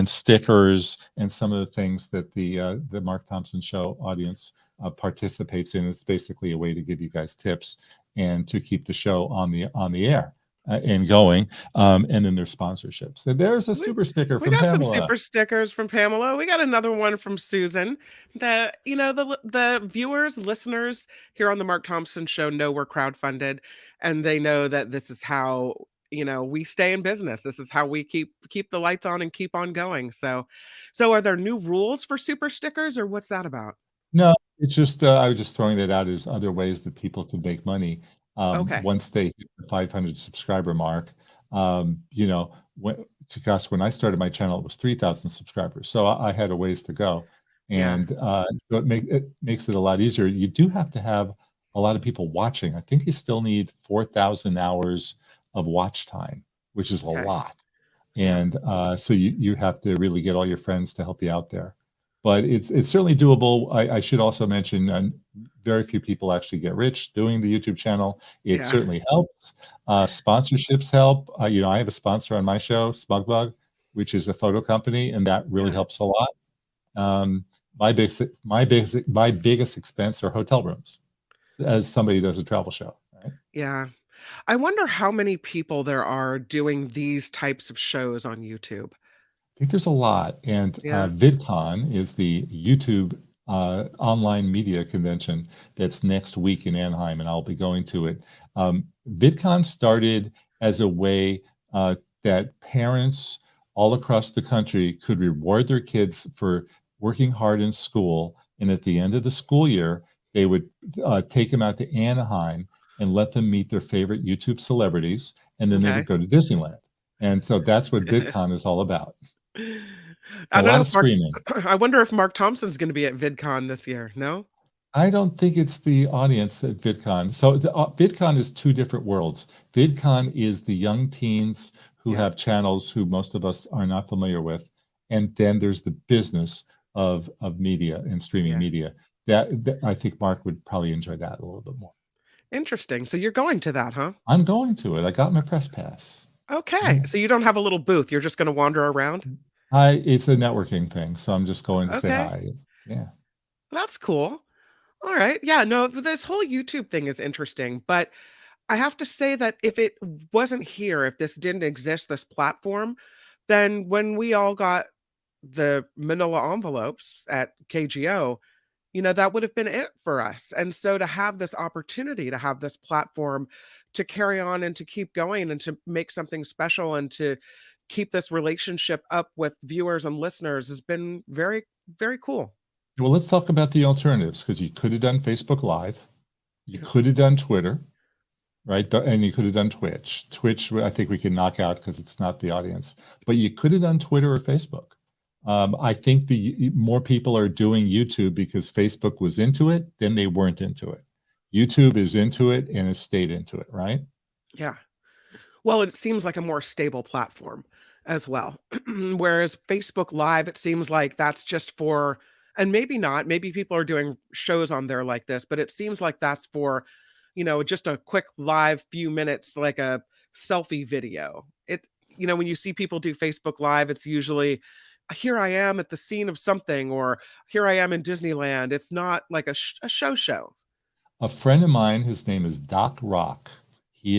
stickers, and some of the things that the Mark Thompson Show audience participates in. It's basically a way to give you guys tips and to keep the show on the air and going. And then there's sponsorships. So there's a super sticker We from got some Pamela. super stickers from Pamela. We got another one from Susan. The viewers, listeners here on the Mark Thompson Show know we're crowdfunded, and they know that this is how we stay in business. This is how we keep the lights on and keep on going. So are there new rules for super stickers, or what's that about? No, it's just I was just throwing that out as other ways that people could make money Okay. once they hit the 500 subscriber mark. When I started my channel, it was 3,000 subscribers, so I had a ways to go, and so it makes it a lot easier. You do have to have a lot of people watching. I think you still need 4,000 hours of watch time, which is a lot, and so you have to really get all your friends to help you out there. But it's certainly doable. I should also mention, very few people actually get rich doing the YouTube channel. It certainly helps. Sponsorships help. I have a sponsor on my show, SmugBug, which is a photo company, and that really helps a lot. My biggest expense are hotel rooms, as somebody who does a travel show. Right? Yeah. I wonder how many people there are doing these types of shows on YouTube. I think there's a lot, and VidCon is the YouTube online media convention that's next week in Anaheim, and I'll be going to it. VidCon started as a way that parents all across the country could reward their kids for working hard in school, and at the end of the school year, they would take them out to Anaheim and let them meet their favorite YouTube celebrities, and then they would go to Disneyland. And so that's what VidCon is all about. I don't know of screaming. I wonder if Mark Thompson's going to be at VidCon this year. No? I don't think it's the audience at VidCon. So VidCon is two different worlds. VidCon is the young teens who have channels who most of us are not familiar with. And then there's the business of media and streaming media. That I think Mark would probably enjoy that a little bit more. Interesting. So you're going to that, huh? I'm going to it. I got my press pass. Okay. So you don't have a little booth. You're just going to wander around? It's a networking thing. So I'm just going to say hi. Yeah. That's cool. All right. Yeah, no, this whole YouTube thing is interesting, but I have to say that if it wasn't here, if this didn't exist, this platform, then when we all got the manila envelopes at KGO, that would have been it for us. And so to have this opportunity, to have this platform to carry on and to keep going and to make something special and to keep this relationship up with viewers and listeners has been very, very cool. Well, let's talk about the alternatives, because you could have done Facebook Live, you could have done Twitter, right? And you could have done Twitch. Twitch, I think we can knock out because it's not the audience, but you could have done Twitter or Facebook. I think the more people are doing YouTube because Facebook was into it, then they weren't into it. YouTube is into it and has stayed into it, right? Yeah. Well, it seems like a more stable platform as well. Whereas Facebook Live, it seems like that's just for, and maybe not, maybe people are doing shows on there like this, but it seems like that's for, just a quick live few minutes, like a selfie video. When you see people do Facebook Live, it's usually, here I am at the scene of something, or here I am in Disneyland. It's not like a show. A friend of mine, his name is Doc Rock. He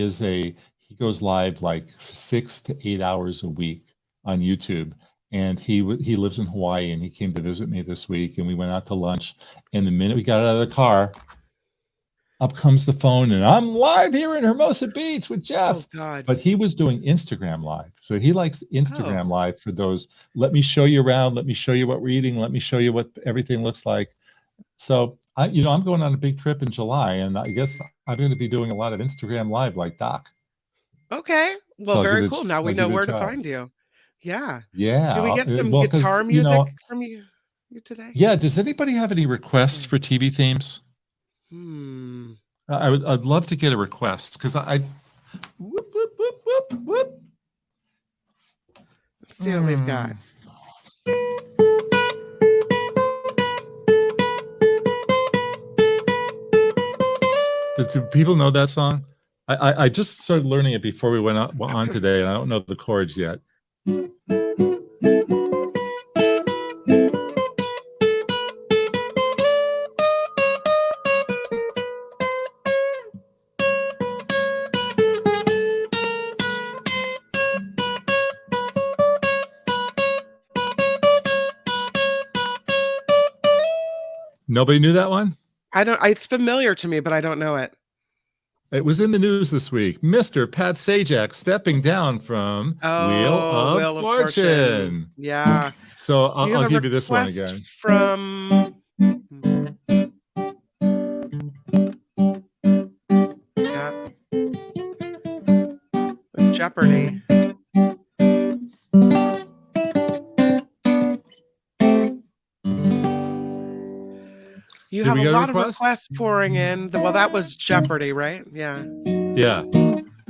goes live like 6 to 8 hours a week on YouTube. And he lives in Hawaii, and he came to visit me this week, and we went out to lunch. And the minute we got out of the car, up comes the phone, and I'm live here in Hermosa Beach with Jeff. Oh, God. But he was doing Instagram Live. So he likes Instagram Live for those, let me show you around, let me show you what we're eating, let me show you what everything looks like. So I'm going on a big trip in July, and I guess I'm going to be doing a lot of Instagram Live like Doc. Okay. Well, very cool. Now we know where to find you. Yeah. Yeah. Do we get some guitar music from you today? Yeah. Does anybody have any requests for TV themes? I'd love to get a request, because whoop, whoop, whoop, whoop, whoop. Let's see what we've got. Do people know that song? I just started learning it before we went on today, and I don't know the chords yet. Nobody knew that one? It's familiar to me, but I don't know it. It was in the news this week. Mr. Pat Sajak stepping down from Wheel of Fortune. Yeah. So I'll give you this one again. From Jeopardy. You have a lot of requests pouring in. Well, that was Jeopardy, right? Yeah. Yeah.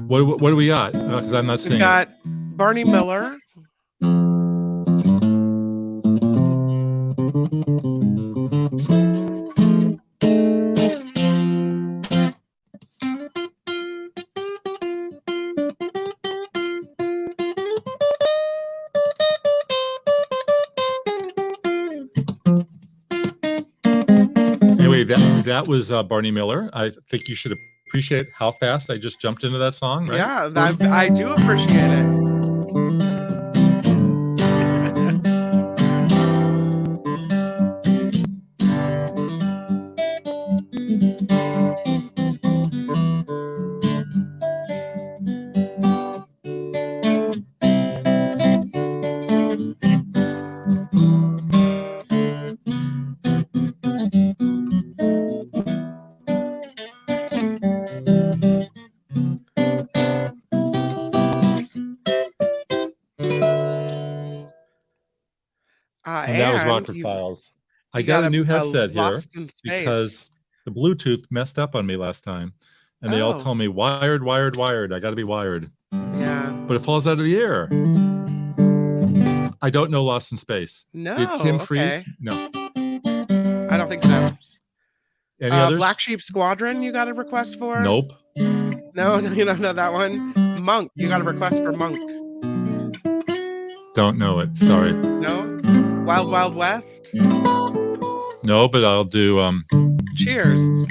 What do we got? Because I'm not seeing. We got Barney Miller. That was Barney Miller. I think you should appreciate how fast I just jumped into that song, right? Yeah, I do appreciate it. And that was Rocker Files. I got a new headset here because the Bluetooth messed up on me last time. And they all told me, wired, wired, wired. I got to be wired. Yeah. But it falls out of the air. I don't know Lost in Space. No. Did Kim freeze? No. I don't think so. Any others? Black Sheep Squadron, you got a request for? Nope. No, you don't know that one. Monk, you got a request for Monk. Don't know it. Sorry. No? Wild Wild West? No, but I'll do Cheers.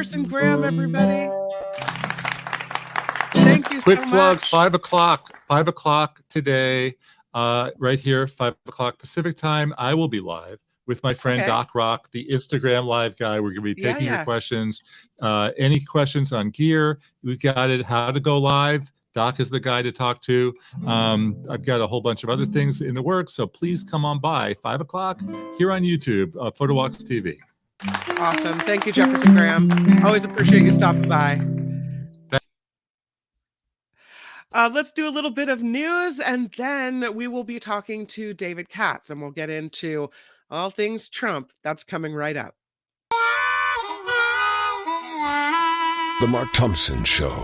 Jefferson Graham, everybody. Thank you Quick so plug, much. 5 o'clock today, right here, 5 o'clock Pacific time. I will be live with my friend Doc Rock, the Instagram live guy. We're going to be taking your questions. Any questions on gear, we've got it, how to go live. Doc is the guy to talk to. I've got a whole bunch of other things in the works, so please come on by, 5 o'clock here on YouTube, PhotoWalks TV. Awesome. Thank you, Jefferson Graham. Always appreciate you stopping by. Let's do a little bit of news, and then we will be talking to David Katz, and we'll get into all things Trump. That's coming right up. The Mark Thompson Show.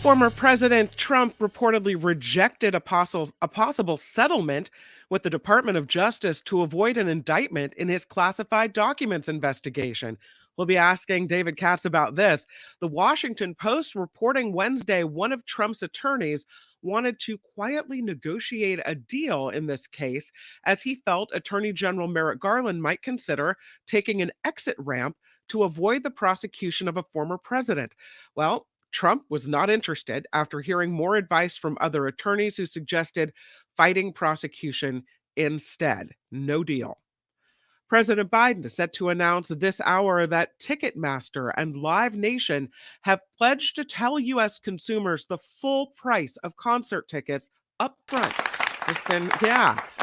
Former President Trump reportedly rejected a possible settlement with the Department of Justice to avoid an indictment in his classified documents investigation. We'll be asking David Katz about this. The Washington Post reporting Wednesday one of Trump's attorneys wanted to quietly negotiate a deal in this case, as he felt Attorney General Merrick Garland might consider taking an exit ramp to avoid the prosecution of a former president. Well, Trump was not interested after hearing more advice from other attorneys who suggested fighting prosecution instead. No deal. President Biden is set to announce this hour that Ticketmaster and Live Nation have pledged to tell U.S. consumers the full price of concert tickets up front.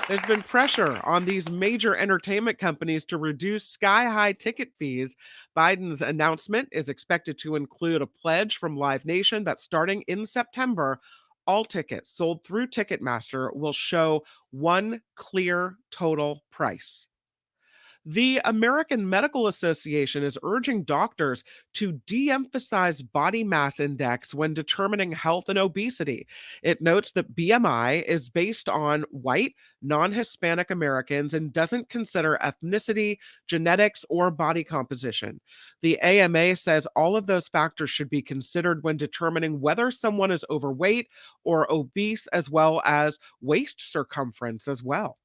There's been pressure on these major entertainment companies to reduce sky-high ticket fees. Biden's announcement is expected to include a pledge from Live Nation that starting in September, all tickets sold through Ticketmaster will show one clear total price. The American Medical Association is urging doctors to de-emphasize body mass index when determining health and obesity. It notes that BMI is based on white, non-Hispanic Americans and doesn't consider ethnicity, genetics, or body composition. The AMA says all of those factors should be considered when determining whether someone is overweight or obese, as well as waist circumference as well.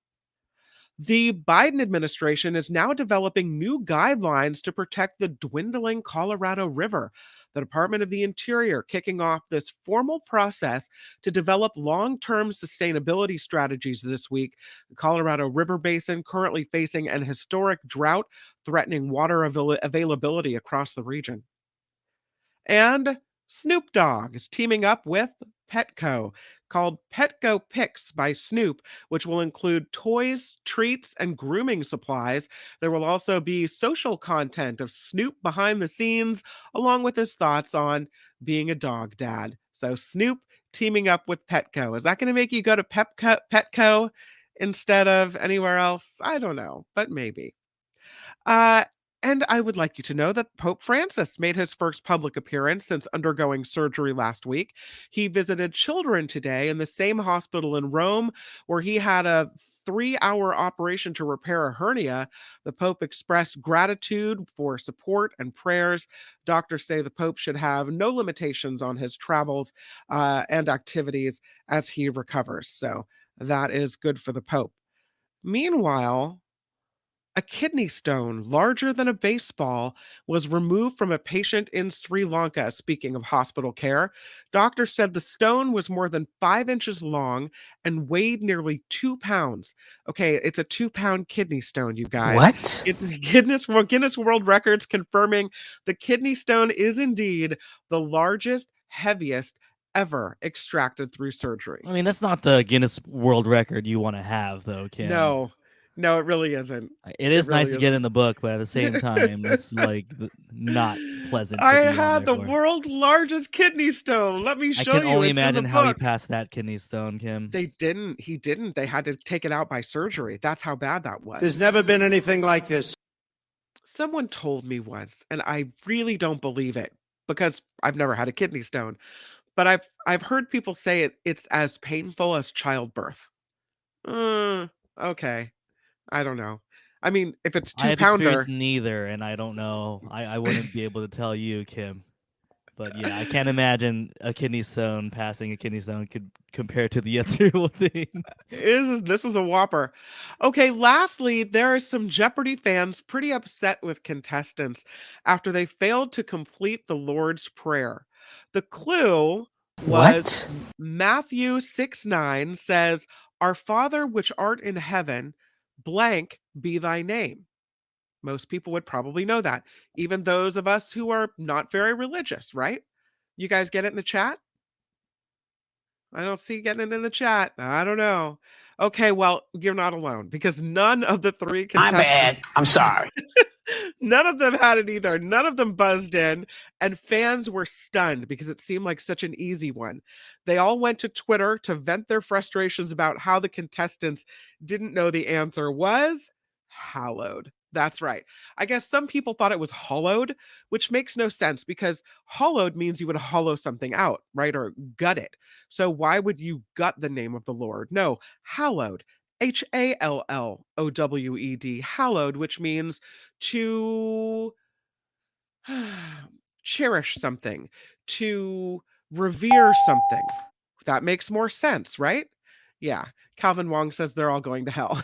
The Biden administration is now developing new guidelines to protect the dwindling Colorado River. The Department of the Interior kicking off this formal process to develop long-term sustainability strategies this week. The Colorado River Basin currently facing an historic drought, threatening water availability across the region. And Snoop Dogg is teaming up with Petco, called Petco Picks by Snoop, which will include toys, treats, and grooming supplies. There will also be social content of Snoop behind the scenes, along with his thoughts on being a dog dad. So Snoop teaming up with Petco. Is that going to make you go to Petco instead of anywhere else? I don't know, but maybe. And I would like you to know that Pope Francis made his first public appearance since undergoing surgery last week. He visited children today in the same hospital in Rome where he had a 3-hour operation to repair a hernia. The Pope expressed gratitude for support and prayers. Doctors say the Pope should have no limitations on his travels and activities as he recovers. So that is good for the Pope. Meanwhile, a kidney stone larger than a baseball was removed from a patient in Sri Lanka. Speaking of hospital care, doctors said the stone was more than 5 inches long and weighed nearly 2 pounds. Okay, it's a 2-pound kidney stone, you guys. What? Guinness World Records confirming the kidney stone is indeed the largest, heaviest ever extracted through surgery. I mean, that's not the Guinness World Record you want to have, though, Kim. No, it really isn't. It is nice to get in the book, but at the same time, it's like not pleasant. I had the world's largest kidney stone. Let me show you. I can only imagine how he passed that kidney stone, Kim. He didn't. They had to take it out by surgery. That's how bad that was. There's never been anything like this. Someone told me once, and I really don't believe it because I've never had a kidney stone. But I've heard people say it's as painful as childbirth. Okay. I don't know. I mean, if it's 2-pounder. I have experienced neither, and I don't know. I wouldn't be able to tell you, Kim. But yeah, I can't imagine a kidney stone passing a kidney stone could compare to the ethereal thing. This was a whopper. Okay, lastly, there are some Jeopardy fans pretty upset with contestants after they failed to complete the Lord's Prayer. The clue was Matthew 6:9 says, "Our Father which art in heaven, blank be thy name." Most people would probably know that, even those of us who are not very religious, right? You guys get it in the chat? I don't see getting it in the chat. I don't know. Okay, well, you're not alone because none of the three contestants. My bad. I'm sorry. None of them had it either. None of them buzzed in, and fans were stunned because it seemed like such an easy one. They all went to Twitter to vent their frustrations about how the contestants didn't know the answer was hallowed. That's right. I guess some people thought it was hollowed, which makes no sense because hollowed means you would hollow something out, right? Or gut it. So why would you gut the name of the Lord? No, hallowed. Hallowed, hallowed, which means to cherish something, to revere something. That makes more sense, right? Yeah. Calvin Wong says they're all going to hell.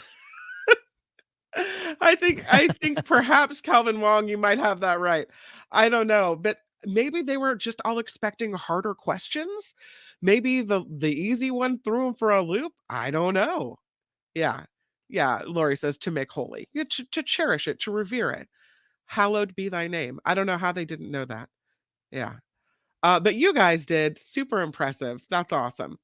I think perhaps Calvin Wong, you might have that right. I don't know, but maybe they were just all expecting harder questions. Maybe the easy one threw them for a loop. I don't know. Yeah. Lori says to make holy, to cherish it, to revere it. Hallowed be thy name. I don't know how they didn't know that. Yeah. But you guys did. Super impressive. That's awesome.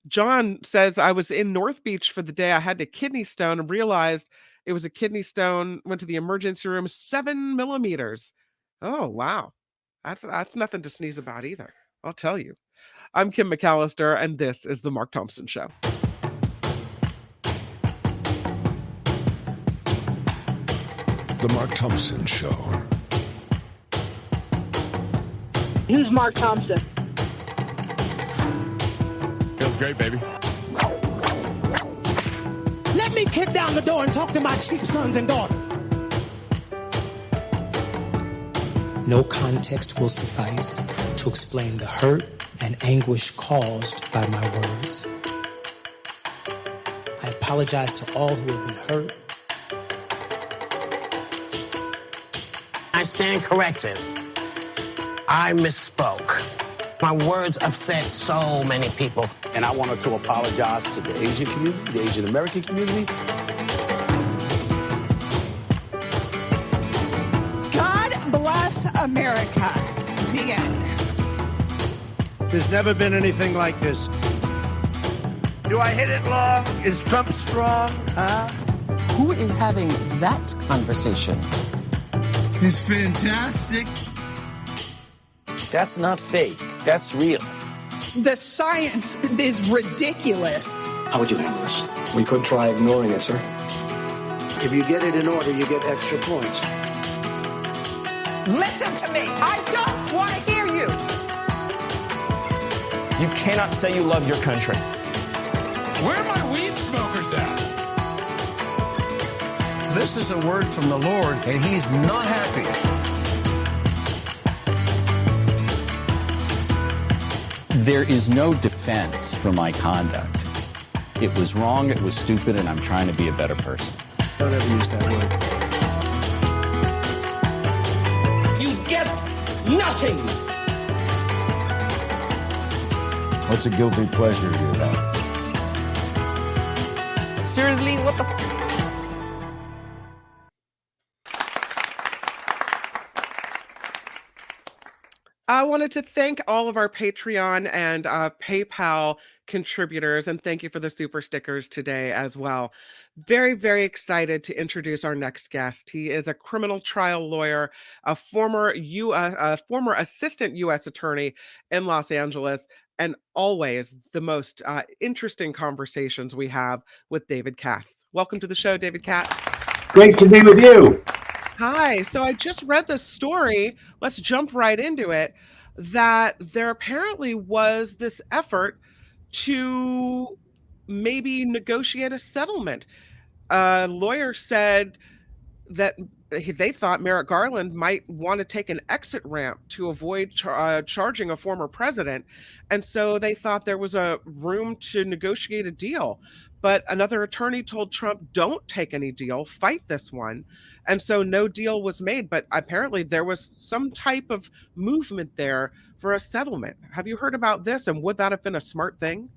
John says, I was in North Beach for the day I had a kidney stone and realized it was a kidney stone, went to the emergency room, 7 millimeters. Oh, wow. That's nothing to sneeze about either. I'll tell you. I'm Kim McAllister, and this is The Mark Thompson Show. The Mark Thompson Show. Who's Mark Thompson? Feels great, baby. Let me kick down the door and talk to my cheap sons and daughters. No context will suffice to explain the hurt and anguish caused by my words. I apologize to all who have been hurt. I stand corrected. I misspoke. My words upset so many people. And I wanted to apologize to the Asian community, the Asian American community. God bless America. The end. There's never been anything like this. Do I hit it long? Is Trump strong? Huh? Who is having that conversation? It's fantastic. That's not fake. That's real. The science is ridiculous. How would you handle this? We could try ignoring it, sir. If you get it in order, you get extra points. Listen to me. I don't want to hear you. You cannot say you love your country. Where are my weed smokers at? This is a word from the Lord, and he's not happy. There is no defense for my conduct. It was wrong, it was stupid, and I'm trying to be a better person. Don't ever use that word. You get nothing. What's a guilty pleasure to you, though? Seriously, what the f? I wanted to thank all of our Patreon and PayPal contributors, and thank you for the super stickers today as well. Very, very excited to introduce our next guest. He is a criminal trial lawyer, a former assistant U.S. attorney in Los Angeles, and always the most interesting conversations we have with David Katz. Welcome to the show, David Katz. Great to be with you. Hi. So I just read the story. Let's jump right into it. That there apparently was this effort to maybe negotiate a settlement. A lawyer said that they thought Merrick Garland might want to take an exit ramp to avoid charging a former president. And so they thought there was a room to negotiate a deal. But another attorney told Trump, don't take any deal, fight this one. And so no deal was made. But apparently there was some type of movement there for a settlement. Have you heard about this? And would that have been a smart thing?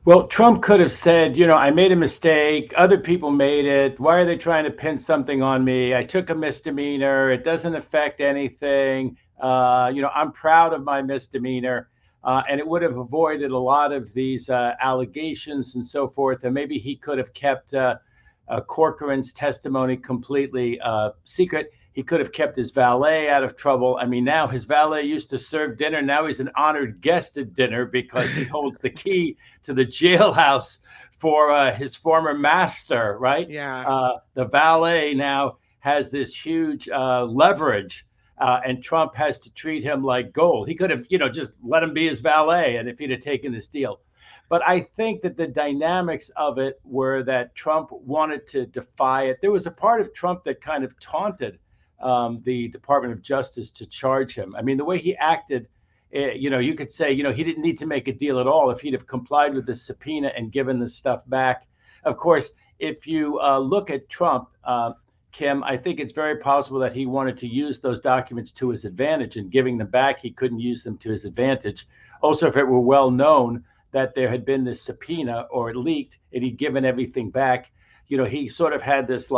Well, Trump could have said, I made a mistake. Other people made it. Why are they trying to pin something on me? I took a misdemeanor. It doesn't affect anything. I'm proud of my misdemeanor. And it would have avoided a lot of these allegations and so forth. And maybe he could have kept Corcoran's testimony completely secret. He could have kept his valet out of trouble. I mean, now his valet used to serve dinner. Now he's an honored guest at dinner because he holds the key to the jailhouse for his former master, right? Yeah. The valet now has this huge leverage, and Trump has to treat him like gold. He could have, just let him be his valet, and if he'd have taken this deal. But I think that the dynamics of it were that Trump wanted to defy it. There was a part of Trump that kind of taunted the Department of Justice to charge him. I mean, the way he acted, you could say, he didn't need to make a deal at all if he'd have complied with the subpoena and given the stuff back. Of course, if you look at Trump, Kim, I think it's very possible that he wanted to use those documents to his advantage, and giving them back, he couldn't use them to his advantage. Also, if it were well known that there had been this subpoena or it leaked and he'd given everything back, he sort of had this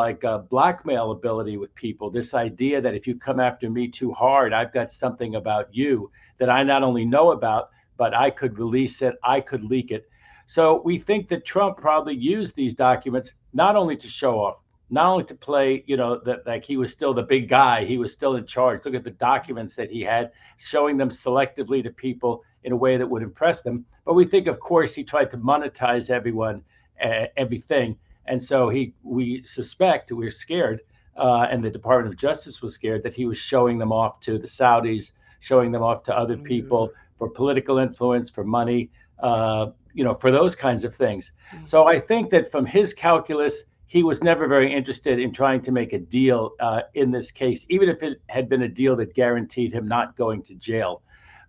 blackmail ability with people, this idea that if you come after me too hard, I've got something about you that I not only know about, but I could release it, I could leak it. So we think that Trump probably used these documents not only to show off, not only to play, that like he was still the big guy, he was still in charge. Look at the documents that he had, showing them selectively to people in a way that would impress them. But we think, of course, he tried to monetize everything. And so we suspect, we're scared, and the Department of Justice was scared that he was showing them off to the Saudis, showing them off to other people for political influence, for money, for those kinds of things. So I think that from his calculus, he was never very interested in trying to make a deal in this case, even if it had been a deal that guaranteed him not going to jail.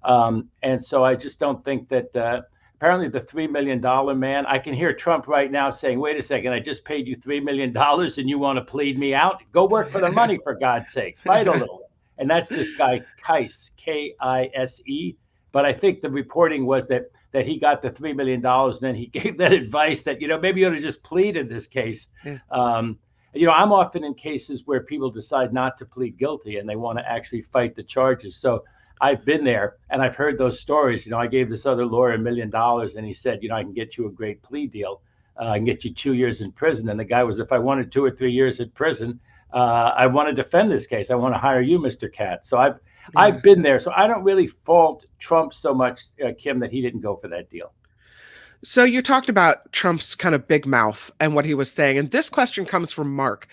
And so I just don't think that apparently the $3 million man, I can hear Trump right now saying, wait a second, I just paid you $3 million and you want to plead me out? Go work for the money, for God's sake. Fight a little. And that's this guy, Kise, K-I-S-E. But I think the reporting was that he got the $3 million and then he gave that advice that, maybe you ought to just plead in this case. Yeah. I'm often in cases where people decide not to plead guilty and they want to actually fight the charges. So I've been there and I've heard those stories. I gave this other lawyer $1 million and he said, I can get you a great plea deal. I can get you 2 years in prison. And the guy was, if I wanted 2 or 3 years in prison, I want to defend this case. I want to hire you, Mr. Katz. So I've been there. So I don't really fault Trump so much, Kim, that he didn't go for that deal. So you talked about Trump's kind of big mouth and what he was saying. And this question comes from Mark.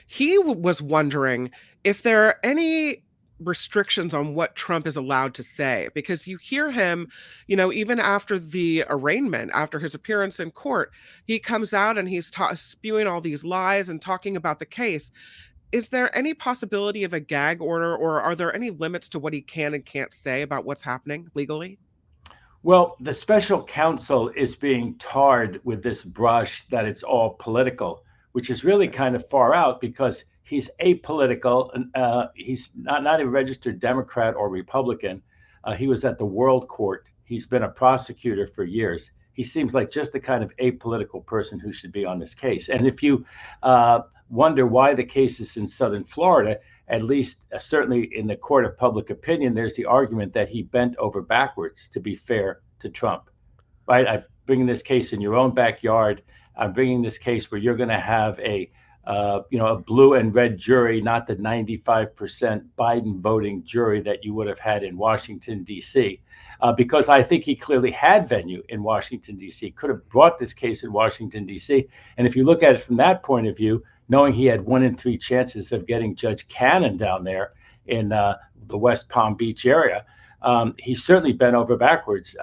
He was wondering if there are any restrictions on what Trump is allowed to say, because you hear him, even after the arraignment, after his appearance in court, he comes out and he's spewing all these lies and talking about the case. Is there any possibility of a gag order, or are there any limits to what he can and can't say about what's happening legally? Well, the special counsel is being tarred with this brush that it's all political, which is really kind of far out because he's apolitical. He's not a registered Democrat or Republican. He was at the World Court. He's been a prosecutor for years. He seems like just the kind of apolitical person who should be on this case. And if you wonder why the case is in Southern Florida, at least certainly in the court of public opinion, there's the argument that he bent over backwards to be fair to Trump. Right? I'm bringing this case in your own backyard. I'm bringing this case where you're going to have a blue and red jury, not the 95% Biden voting jury that you would have had in Washington, D.C., because I think he clearly had venue in Washington, D.C., could have brought this case in Washington, D.C. And if you look at it from that point of view, knowing he had 1 in 3 chances of getting Judge Cannon down there in the West Palm Beach area, he certainly bent over backwards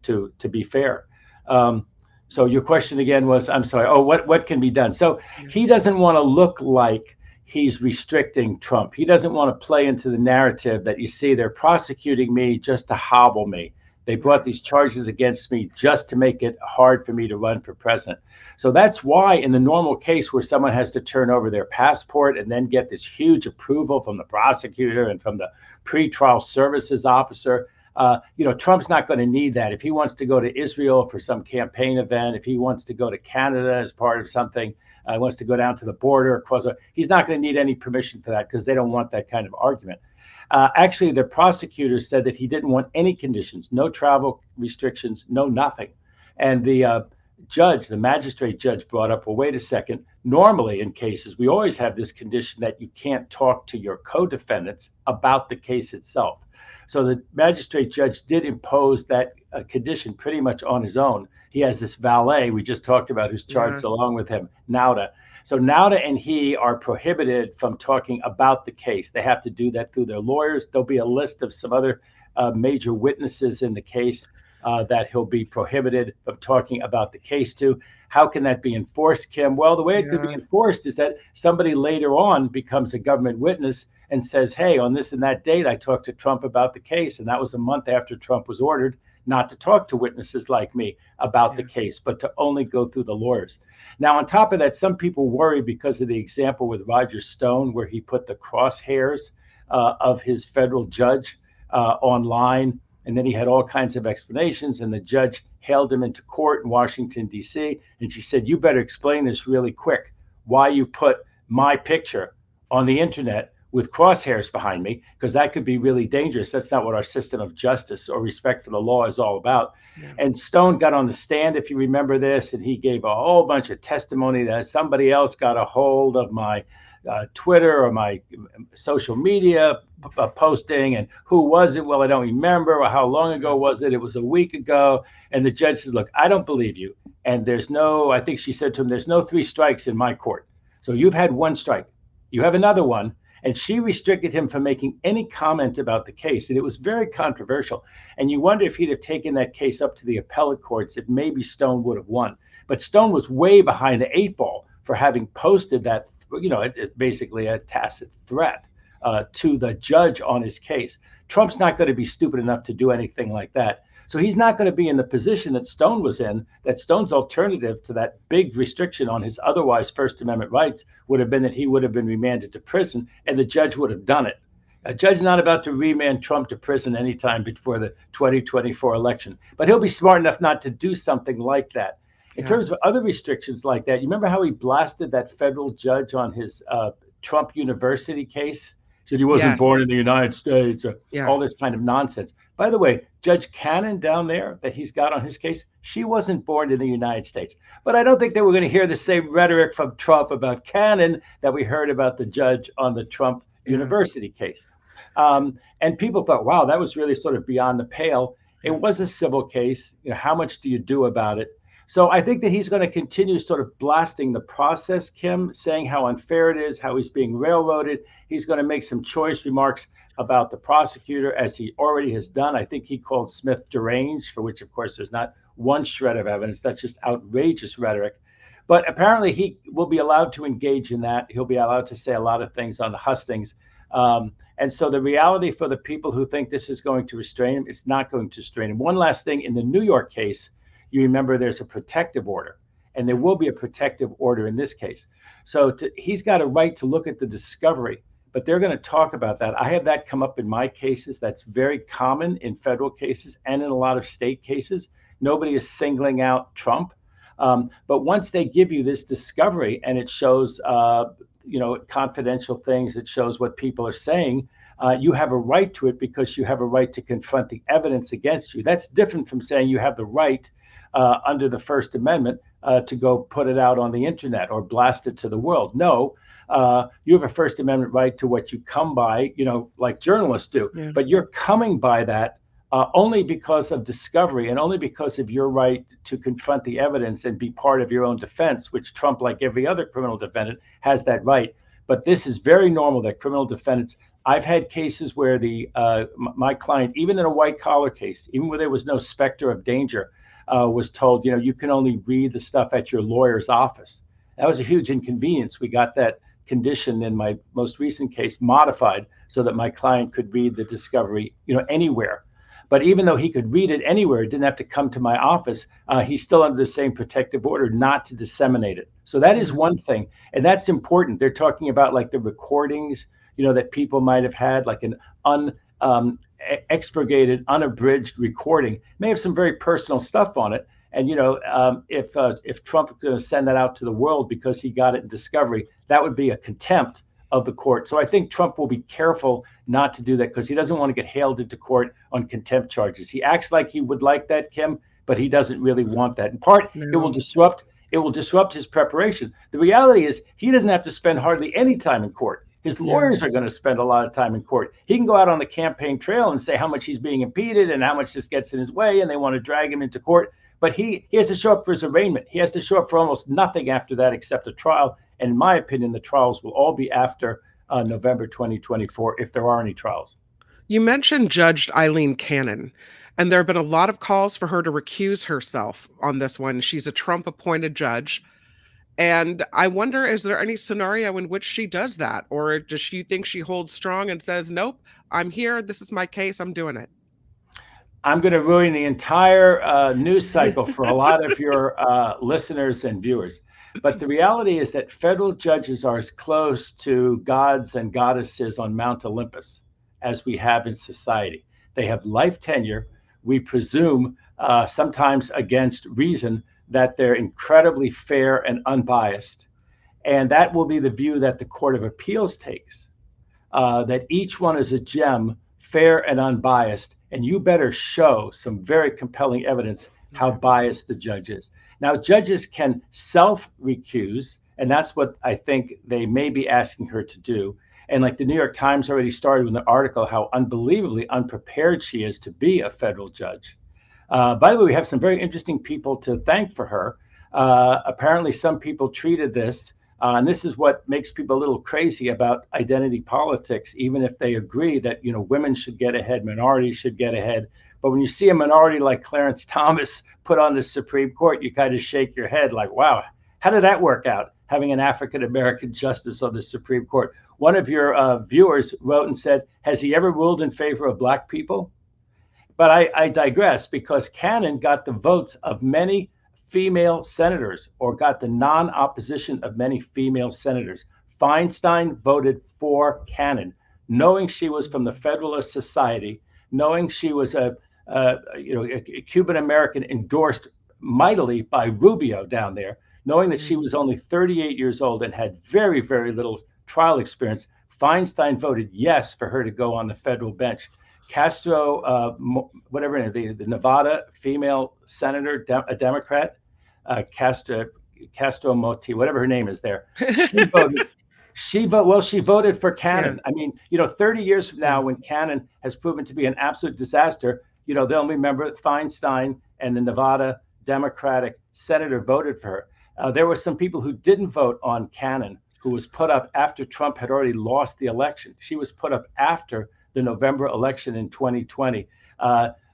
to be fair. So your question again was, I'm sorry, what can be done? So he doesn't want to look like he's restricting Trump. He doesn't want to play into the narrative that you see they're prosecuting me just to hobble me. They brought these charges against me just to make it hard for me to run for president. So that's why in the normal case where someone has to turn over their passport and then get this huge approval from the prosecutor and from the pretrial services officer, Trump's not going to need that. If he wants to go to Israel for some campaign event, if he wants to go to Canada as part of something, wants to go down to the border, he's not going to need any permission for that because they don't want that kind of argument. Actually, the prosecutors said that he didn't want any conditions, no travel restrictions, no nothing. And the magistrate judge brought up, well, wait a second. Normally in cases, we always have this condition that you can't talk to your co-defendants about the case itself. So the magistrate judge did impose that condition pretty much on his own. He has this valet we just talked about who's charged along with him, Nauta. So Nauta and he are prohibited from talking about the case. They have to do that through their lawyers. There'll be a list of some other major witnesses in the case that he'll be prohibited from talking about the case to. How can that be enforced, Kim? Well, the way it could be enforced is that somebody later on becomes a government witness and says, hey, on this and that date, I talked to Trump about the case. And that was a month after Trump was ordered not to talk to witnesses like me about the case, but to only go through the lawyers. Now, on top of that, some people worry because of the example with Roger Stone, where he put the crosshairs of his federal judge online. And then he had all kinds of explanations. And the judge hailed him into court in Washington, D.C. And she said, you better explain this really quick, why you put my picture on the internet with crosshairs behind me, because that could be really dangerous. That's not what our system of justice or respect for the law is all about. Yeah. And Stone got on the stand, if you remember this, and he gave a whole bunch of testimony that somebody else got a hold of my Twitter or my social media posting, and who was it? Well, I don't remember. Well, how long ago was it? It was a week ago. And the judge says, look, I don't believe you. And I think she said to him, there's no 3 strikes in my court. So you've had 1 strike. You have another one. And she restricted him from making any comment about the case. And it was very controversial. And you wonder if he'd have taken that case up to the appellate courts, if maybe Stone would have won. But Stone was way behind the 8 ball for having posted that, it's basically a tacit threat to the judge on his case. Trump's not going to be stupid enough to do anything like that. So he's not going to be in the position that Stone was in, that Stone's alternative to that big restriction on his otherwise First Amendment rights would have been that he would have been remanded to prison, and the judge would have done it. A judge is not about to remand Trump to prison anytime before the 2024 election, but he'll be smart enough not to do something like that. In terms of other restrictions like that, you remember how he blasted that federal judge on his Trump University case? Said he wasn't born in the United States, or all this kind of nonsense. By the way, Judge Cannon down there that he's got on his case, she wasn't born in the United States. But I don't think that we're going to hear the same rhetoric from Trump about Cannon that we heard about the judge on the Trump University case. And people thought, wow, that was really sort of beyond the pale. It was a civil case. How much do you do about it? So I think that he's going to continue sort of blasting the process, Kim, saying how unfair it is, how he's being railroaded. He's going to make some choice remarks about the prosecutor, as he already has done. I think he called Smith deranged, for which, of course, there's not 1 shred of evidence. That's just outrageous rhetoric. But apparently he will be allowed to engage in that. He'll be allowed to say a lot of things on the hustings. And so the reality for the people who think this is going to restrain him, it's not going to restrain him. One last thing, in the New York case, you remember there's a protective order, and there will be a protective order in this case. So he's got a right to look at the discovery, but they're going to talk about that. I have that come up in my cases. That's very common in federal cases and in a lot of state cases. Nobody is singling out Trump. But once they give you this discovery and it shows, confidential things, it shows what people are saying, you have a right to it because you have a right to confront the evidence against you. That's different from saying you have the right under the First Amendment to go put it out on the internet or blast it to the world. No, you have a First Amendment right to what you come by, like journalists do. Yeah. But you're coming by that only because of discovery and only because of your right to confront the evidence and be part of your own defense, which Trump, like every other criminal defendant, has that right. But this is very normal that criminal defendants, I've had cases where my client, even in a white collar case, even where there was no specter of danger, was told, you can only read the stuff at your lawyer's office. That was a huge inconvenience. We got that condition in my most recent case modified so that my client could read the discovery, anywhere. But even though he could read it anywhere, it didn't have to come to my office. He's still under the same protective order not to disseminate it. So that is one thing, and that's important. They're talking about like the recordings, that people might have had, like an expurgated, unabridged recording, may have some very personal stuff on it. And if Trump is going to send that out to the world because he got it in discovery, that would be a contempt of the court. So I think Trump will be careful not to do that because he doesn't want to get hailed into court on contempt charges. He acts like he would like that, Kim, but he doesn't really want that. In part, it will disrupt his preparation. The reality is he doesn't have to spend hardly any time in court. His lawyers are going to spend a lot of time in court. He can go out on the campaign trail and say how much he's being impeded and how much this gets in his way, and they want to drag him into court. But he has to show up for his arraignment. He has to show up for almost nothing after that except a trial. And in my opinion, the trials will all be after November 2024, if there are any trials. You mentioned Judge Eileen Cannon, and there have been a lot of calls for her to recuse herself on this one. She's a Trump-appointed judge. And I wonder, is there any scenario in which she does that? Or does she think she holds strong and says, nope, I'm here, this is my case, I'm doing it? I'm going to ruin the entire news cycle for a lot of your listeners and viewers. But the reality is that federal judges are as close to gods and goddesses on Mount Olympus as we have in society. They have life tenure. We presume, sometimes against reason, that they're incredibly fair and unbiased. And that will be the view that the Court of Appeals takes, that each one is a gem, fair and unbiased. And you better show some very compelling evidence how biased the judge is. Now, judges can self-recuse, and that's what I think they may be asking her to do. And like the New York Times already started with an article how unbelievably unprepared she is to be a federal judge. By the way, we have some very interesting people to thank for her. Apparently, some people treated this, and this is what makes people a little crazy about identity politics, even if they agree that women should get ahead, minorities should get ahead. But when you see a minority like Clarence Thomas put on the Supreme Court, you kind of shake your head like, wow, how did that work out, having an African-American justice on the Supreme Court? One of your viewers wrote and said, has he ever ruled in favor of Black people? But I digress, because Cannon got the votes of many female senators, or got the non-opposition of many female senators. Feinstein voted for Cannon, knowing she was from the Federalist Society, knowing she was a Cuban American endorsed mightily by Rubio down there, knowing that she was only 38 years old and had very, very little trial experience. Feinstein voted yes for her to go on the federal bench. Castro, the Nevada female senator, a Democrat, Castro Moti, whatever her name is there, she voted for Cannon. Yeah. I mean, 30 years from now, when Cannon has proven to be an absolute disaster, they'll remember that Feinstein and the Nevada Democratic senator voted for her. There were some people who didn't vote on Cannon, who was put up after Trump had already lost the election. She was put up after the November election in 2020.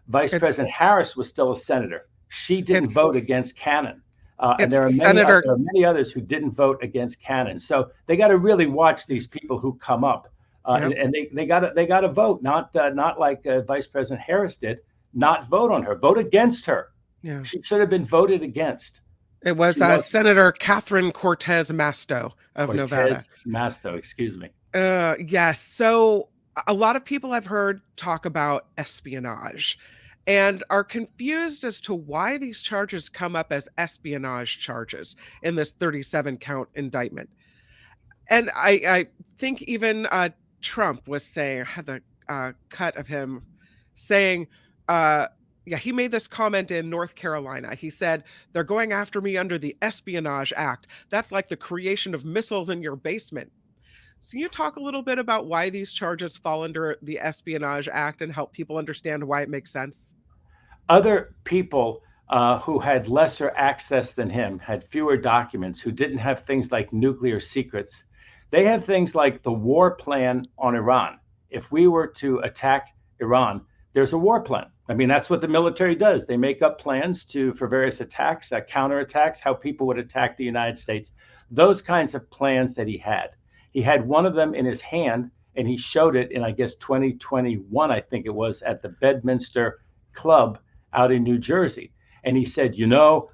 Vice President Harris was still a senator. She didn't vote against Cannon. And there are many others who didn't vote against Cannon. So they got to really watch these people who come up, and they got to vote, not like Vice President Harris did, not vote on her, vote against her. Yeah. She should have been voted against. It was Senator Catherine Cortez Masto of Nevada. Masto, excuse me. Yes. So a lot of people I've heard talk about espionage and are confused as to why these charges come up as espionage charges in this 37-count indictment. And I think even Trump was saying, had the cut of him saying, he made this comment in North Carolina. He said, they're going after me under the Espionage Act. That's like the creation of missiles in your basement. So can you talk a little bit about why these charges fall under the Espionage Act and help people understand why it makes sense? Other people who had lesser access than him, had fewer documents, who didn't have things like nuclear secrets, they have things like the war plan on Iran. If we were to attack Iran, there's a war plan. I mean, that's what the military does. They make up plans for various attacks, counterattacks, how people would attack the United States. Those kinds of plans that he had. He had one of them in his hand, and he showed it in, I guess, 2021, I think it was, at the Bedminster Club out in New Jersey. And he said,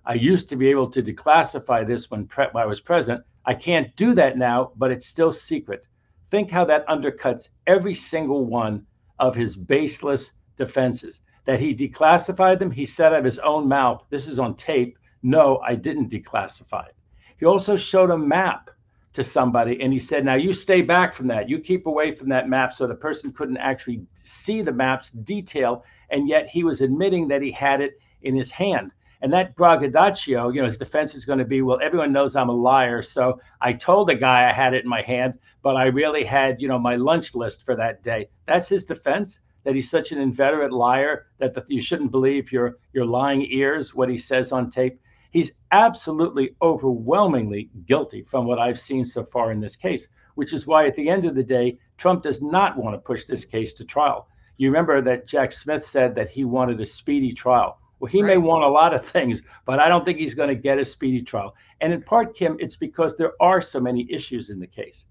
I used to be able to declassify this when I was president. I can't do that now, but it's still secret. Think how that undercuts every single one of his baseless defenses. That he declassified them, he said out of his own mouth, this is on tape, no, I didn't declassify it. He also showed a map to somebody, and he said, now you stay back from that. You keep away from that map, so the person couldn't actually see the map's detail, and yet he was admitting that he had it in his hand. And that braggadocio, his defense is going to be, well, everyone knows I'm a liar, so I told the guy I had it in my hand, but I really had, my lunch list for that day. That's his defense, that he's such an inveterate liar that you shouldn't believe your lying ears, what he says on tape. He's absolutely overwhelmingly guilty from what I've seen so far in this case, which is why at the end of the day, Trump does not want to push this case to trial. You remember that Jack Smith said that he wanted a speedy trial. Well, he may want a lot of things, but I don't think he's going to get a speedy trial. And in part, Kim, it's because there are so many issues in the case.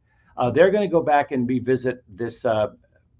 They're going to go back and revisit this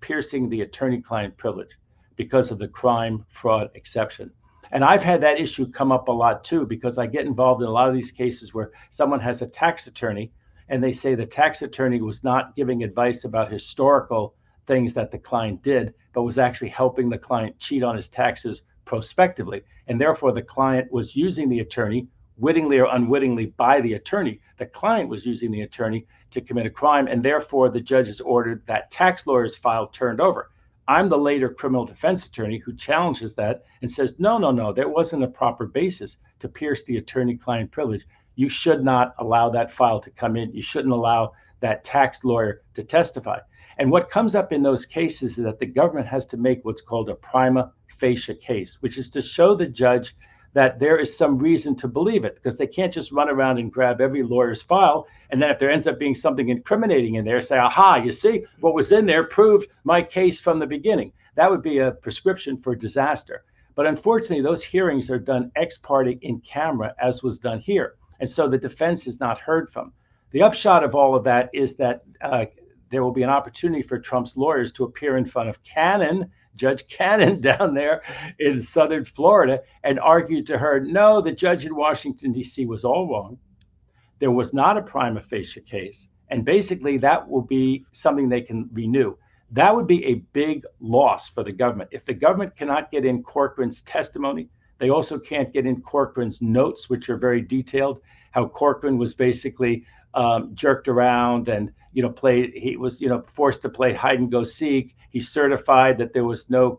piercing the attorney-client privilege because of the crime fraud exception. And I've had that issue come up a lot too, because I get involved in a lot of these cases where someone has a tax attorney and they say the tax attorney was not giving advice about historical things that the client did, but was actually helping the client cheat on his taxes prospectively. And therefore the client was using the attorney, wittingly or unwittingly by the attorney. The client was using the attorney to commit a crime, and therefore the judge has ordered that tax lawyer's file turned over. I'm the later criminal defense attorney who challenges that and says, no, there wasn't a proper basis to pierce the attorney-client privilege. You should not allow that file to come in. You shouldn't allow that tax lawyer to testify. And what comes up in those cases is that the government has to make what's called a prima facie case, which is to show the judge that there is some reason to believe it, because they can't just run around and grab every lawyer's file. And then if there ends up being something incriminating in there, say, aha, you see, what was in there proved my case from the beginning. That would be a prescription for disaster. But unfortunately, those hearings are done ex parte in camera, as was done here. And so the defense is not heard from. The upshot of all of that is that there will be an opportunity for Trump's lawyers to appear in front of Judge Cannon down there in southern Florida, and argue to her, no, the judge in Washington, D.C. was all wrong. There was not a prima facie case. And basically that will be something they can renew. That would be a big loss for the government. If the government cannot get in Corcoran's testimony, they also can't get in Corcoran's notes, which are very detailed, how Corcoran was basically jerked around and he was forced to play hide and go seek. He certified that there was no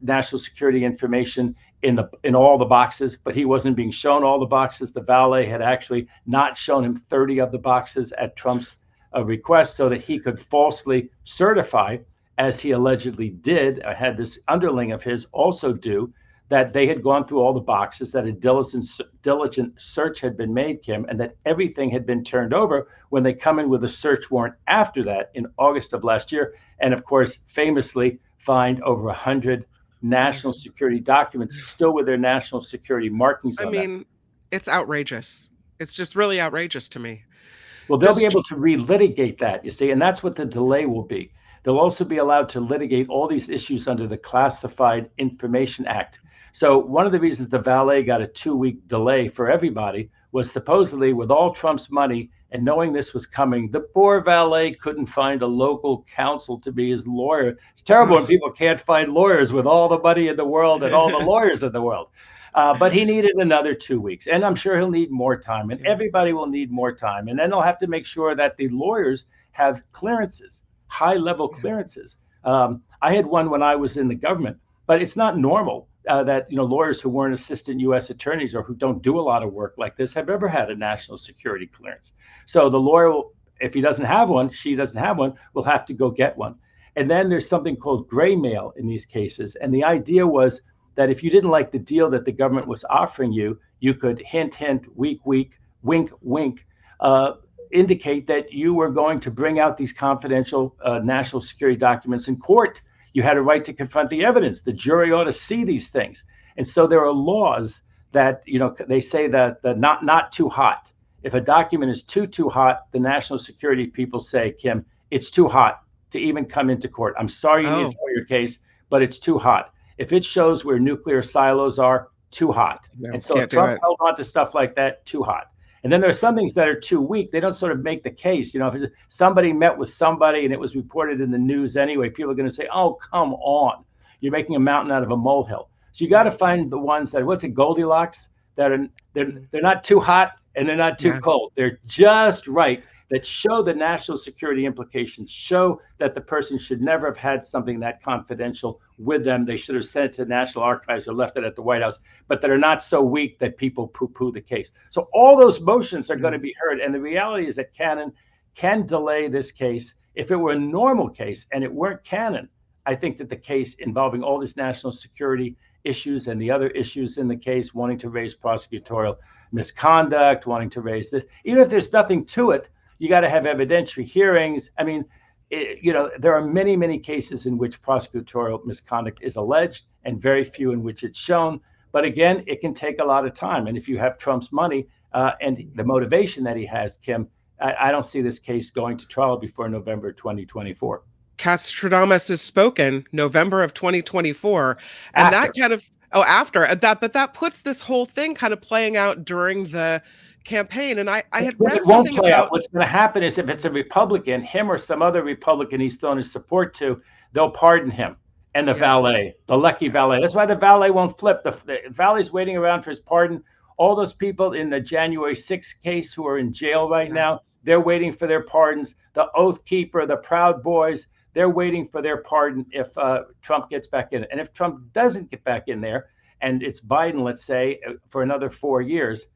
national security information in all the boxes, but he wasn't being shown all the boxes. The valet had actually not shown him 30 of the boxes at Trump's request, so that he could falsely certify, as he allegedly did, had this underling of his also do, that they had gone through all the boxes, that a diligent search had been made, Kim, and that everything had been turned over when they come in with a search warrant after that in August of last year. And of course, famously find over 100 national security documents still with their national security markings on them. I mean, it's outrageous. It's just really outrageous to me. Well, they'll be able to relitigate that, you see, and that's what the delay will be. They'll also be allowed to litigate all these issues under the Classified Information Act. So one of the reasons the valet got a 2-week delay for everybody was supposedly with all Trump's money and knowing this was coming, the poor valet couldn't find a local counsel to be his lawyer. It's terrible when people can't find lawyers with all the money in the world and all the lawyers in the world. But he needed another 2 weeks, and I'm sure he'll need more time, and everybody will need more time. And then they'll have to make sure that the lawyers have clearances, high-level clearances. I had one when I was in the government, but it's not normal that lawyers who weren't assistant U.S. attorneys or who don't do a lot of work like this have ever had a national security clearance. So the lawyer will, if he doesn't have one, she doesn't have one, will have to go get one. And then there's something called gray mail in these cases. And the idea was that if you didn't like the deal that the government was offering you, you could hint, wink, wink, indicate that you were going to bring out these confidential national security documents in court. You had a right to confront the evidence. The jury ought to see these things. And so there are laws that, they say that the not too hot. If a document is too hot, the national security people say, Kim, it's too hot to even come into court. I'm sorry you need to know your case, but it's too hot. If it shows where nuclear silos are, too hot. No, and so if Trump held on to stuff like that, too hot. And then there are some things that are too weak. They don't sort of make the case. You know, if somebody met with somebody and it was reported in the news anyway, people are going to say, oh, come on. You're making a mountain out of a molehill. So you got to find the ones that, what's it, Goldilocks? That are they're not too hot and they're not too cold. They're just right, that show the national security implications, show that the person should never have had something that confidential with them. They should have sent it to the National Archives or left it at the White House, but that are not so weak that people poo-poo the case. So all those motions are going to be heard. And the reality is that Cannon can delay this case. If it were a normal case and it weren't Cannon, I think that the case involving all this national security issues and the other issues in the case, wanting to raise prosecutorial misconduct, wanting to raise this, even if there's nothing to it, you got to have evidentiary hearings. I mean, there are many, many cases in which prosecutorial misconduct is alleged and very few in which it's shown. But again, it can take a lot of time. And if you have Trump's money and the motivation that he has, Kim, I don't see this case going to trial before November 2024. Katz-Stradamus is spoken November of 2024. And that kind of, but that puts this whole thing kind of playing out during the campaign. And I had read something about what's going to happen is if it's a Republican, him or some other Republican he's thrown his support to, they'll pardon him and the valet, the lucky valet. That's why the valet won't flip. The valet's waiting around for his pardon. All those people in the January 6th case who are in jail right now, they're waiting for their pardons. The Oath Keeper, the Proud Boys, they're waiting for their pardon if Trump gets back in. And if Trump doesn't get back in there, and it's Biden, let's say, for another 4 years,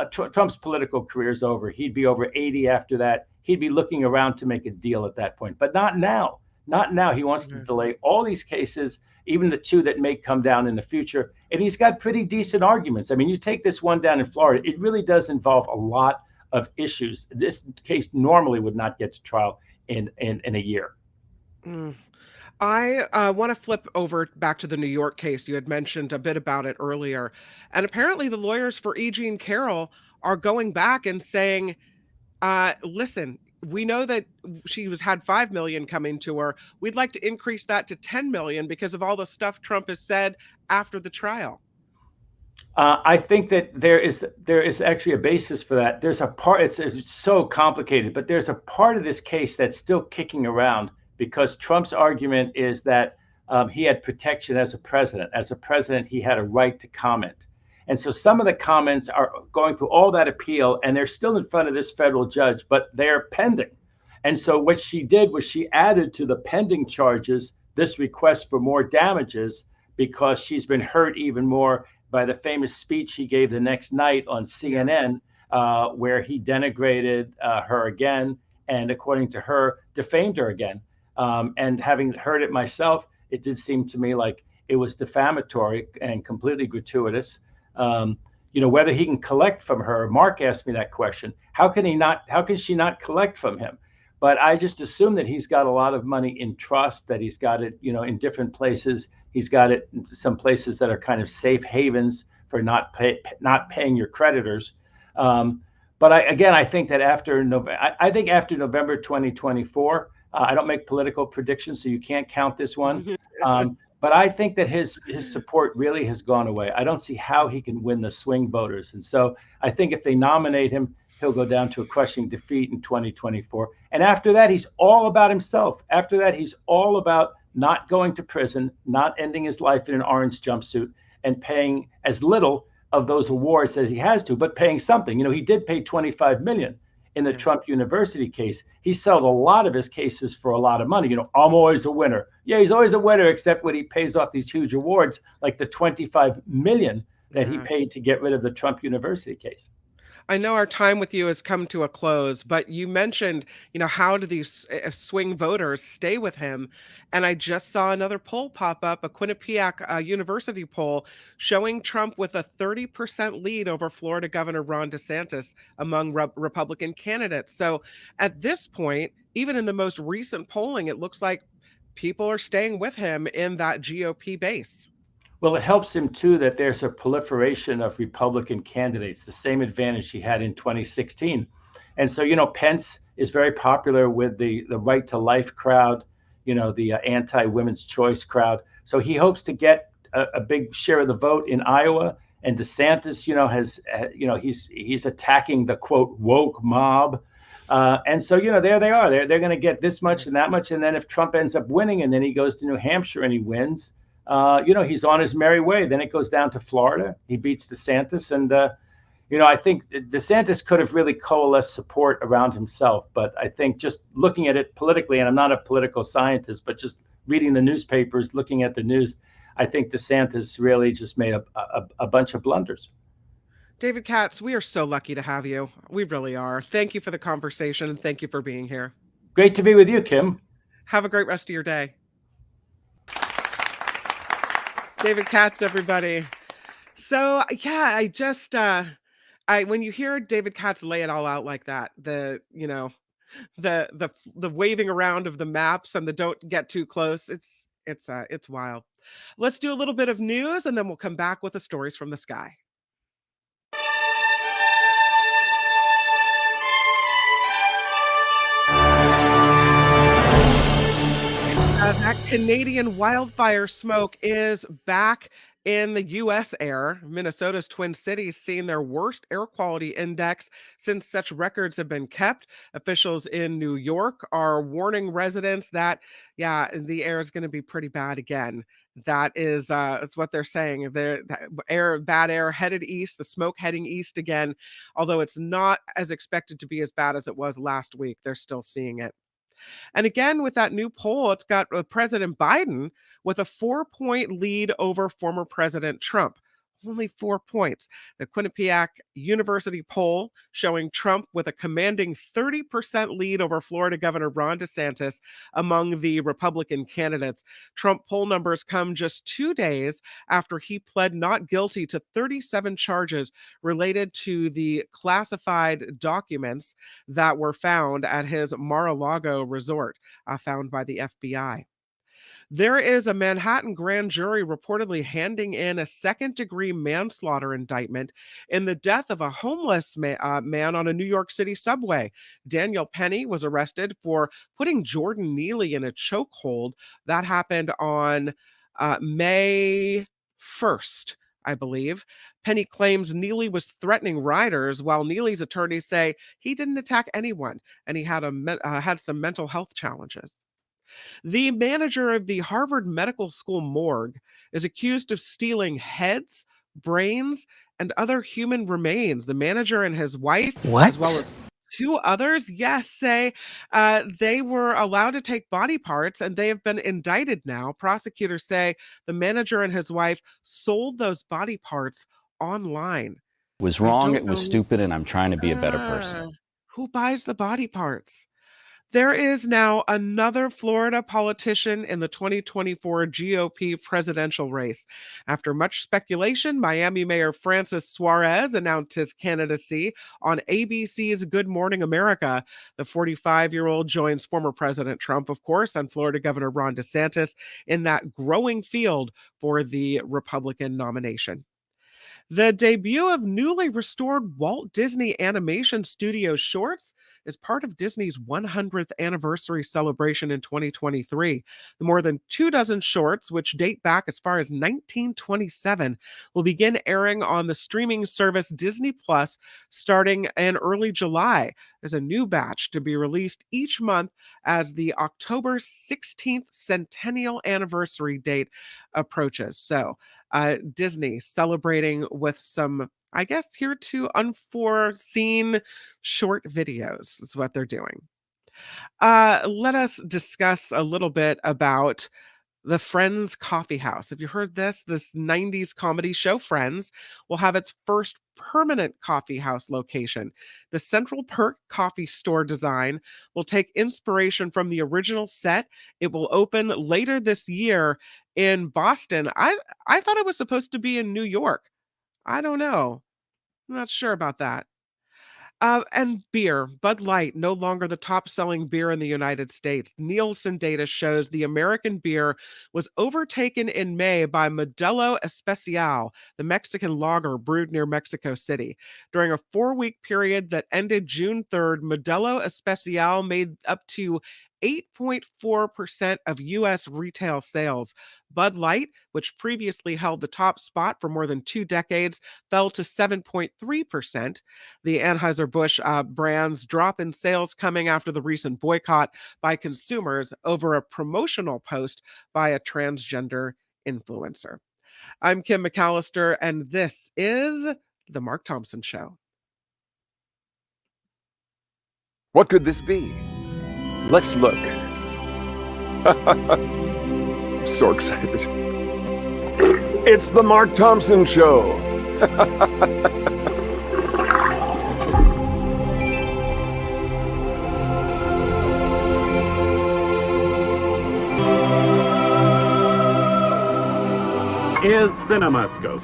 Trump's political career is over. He'd be over 80 after that. He'd be looking around to make a deal at that point. But not now. Not now. He wants to delay all these cases, even the two that may come down in the future. And he's got pretty decent arguments. I mean, you take this one down in Florida, it really does involve a lot of issues. This case normally would not get to trial in a year. I want to flip over back to the New York case. You had mentioned a bit about it earlier. And apparently the lawyers for E. Jean Carroll are going back and saying, listen, we know that she had 5 million coming to her. We'd like to increase that to 10 million because of all the stuff Trump has said after the trial. I think that there is actually a basis for that. There's a part, it's so complicated, but there's a part of this case that's still kicking around because Trump's argument is that he had protection as a president. As a president, he had a right to comment. And so some of the comments are going through all that appeal, and they're still in front of this federal judge, but they're pending. And so what she did was she added to the pending charges this request for more damages because she's been hurt even more by the famous speech he gave the next night on CNN, where he denigrated her again, and according to her, defamed her again. And having heard it myself, it did seem to me like it was defamatory and completely gratuitous. Whether he can collect from her. Mark asked me that question. How can she not collect from him? But I just assume that he's got a lot of money in trust, that he's got it, in different places. He's got it in some places that are kind of safe havens for not paying your creditors. But I think that after November 2024, I don't make political predictions, so you can't count this one. But I think that his support really has gone away. I don't see how he can win the swing voters. And so I think if they nominate him, he'll go down to a crushing defeat in 2024. And after that, he's all about himself. After that, he's all about not going to prison, not ending his life in an orange jumpsuit, and paying as little of those awards as he has to, but paying something. He did pay $25 million in the Trump University case. He sold a lot of his cases for a lot of money. I'm always a winner. Yeah, he's always a winner, except when he pays off these huge awards, like the $25 million that he paid to get rid of the Trump University case. I know our time with you has come to a close, but you mentioned, how do these swing voters stay with him? And I just saw another poll pop up, a Quinnipiac University poll showing Trump with a 30% lead over Florida Governor Ron DeSantis among Republican candidates. So at this point, even in the most recent polling, it looks like people are staying with him in that GOP base. Well, it helps him too that there's a proliferation of Republican candidates, the same advantage he had in 2016. And so, Pence is very popular with the right to life crowd, the anti-women's choice crowd. So he hopes to get a big share of the vote in Iowa. And DeSantis, he's attacking the quote woke mob. And so, there they are. They're going to get this much and that much. And then if Trump ends up winning and then he goes to New Hampshire and he wins, he's on his merry way. Then it goes down to Florida. He beats DeSantis. And, I think DeSantis could have really coalesced support around himself. But I think just looking at it politically, and I'm not a political scientist, but just reading the newspapers, looking at the news, I think DeSantis really just made a bunch of blunders. David Katz, we are so lucky to have you. We really are. Thank you for the conversation and thank you for being here. Great to be with you, Kim. Have a great rest of your day. David Katz, everybody. So yeah, I just when you hear David Katz lay it all out like that, the waving around of the maps and the don't get too close, it's wild. Let's do a little bit of news and then we'll come back with the stories from the sky. That Canadian wildfire smoke is back in the U.S. air. Minnesota's Twin Cities seeing their worst air quality index since such records have been kept. Officials in New York are warning residents that, the air is going to be pretty bad again. That is what they're saying. Bad air headed east, the smoke heading east again. Although it's not as expected to be as bad as it was last week, they're still seeing it. And again, with that new poll, it's got President Biden with a 4-point lead over former President Trump. Only 4 points. The Quinnipiac University poll showing Trump with a commanding 30% lead over Florida Governor Ron DeSantis among the Republican candidates. Trump poll numbers come just 2 days after he pled not guilty to 37 charges related to the classified documents that were found at his Mar-a-Lago resort, found by the FBI. There is a Manhattan grand jury reportedly handing in a second-degree manslaughter indictment in the death of a homeless man on a New York City subway. Daniel Penny was arrested for putting Jordan Neely in a chokehold. That happened on May 1st, I believe. Penny claims Neely was threatening riders, while Neely's attorneys say he didn't attack anyone and he had some mental health challenges. The manager of the Harvard Medical School morgue is accused of stealing heads, brains, and other human remains. The manager and his wife, as well as 2 others, say they were allowed to take body parts and they have been indicted now. Prosecutors say the manager and his wife sold those body parts online. It was wrong, it was stupid, and I'm trying to be a better person. Who buys the body parts? There is now another Florida politician in the 2024 GOP presidential race. After much speculation, Miami Mayor Francis Suarez announced his candidacy on ABC's Good Morning America. The 45-year-old joins former President Trump, of course, and Florida Governor Ron DeSantis in that growing field for the Republican nomination. The debut of newly restored Walt Disney Animation Studio shorts is part of Disney's 100th anniversary celebration in 2023. The more than 24 shorts, which date back as far as 1927, will begin airing on the streaming service Disney Plus starting in early July. There's a new batch to be released each month as the October 16th centennial anniversary date approaches. So, Disney celebrating with some, I guess, here to unforeseen short videos is what they're doing. Let us discuss a little bit about the Friends Coffee House. Have you heard this? This 90s comedy show Friends will have its first permanent coffee house location. The Central Perk coffee store design will take inspiration from the original set. It will open later this year in Boston. I thought it was supposed to be in New York. I don't know. I'm not sure about that. And beer, Bud Light, no longer the top-selling beer in the United States. Nielsen data shows the American beer was overtaken in May by Modelo Especial, the Mexican lager brewed near Mexico City. During a 4-week period that ended June 3rd, Modelo Especial made up to 8.4% of U.S. retail sales. Bud Light, which previously held the top spot for more than 2 decades, fell to 7.3%. The Anheuser-Busch brand's drop in sales coming after the recent boycott by consumers over a promotional post by a transgender influencer. I'm Kim McAllister, and this is The Mark Thompson Show. What could this be? Let's look. I'm so excited. It's The Mark Thompson Show. Is CinemaScope.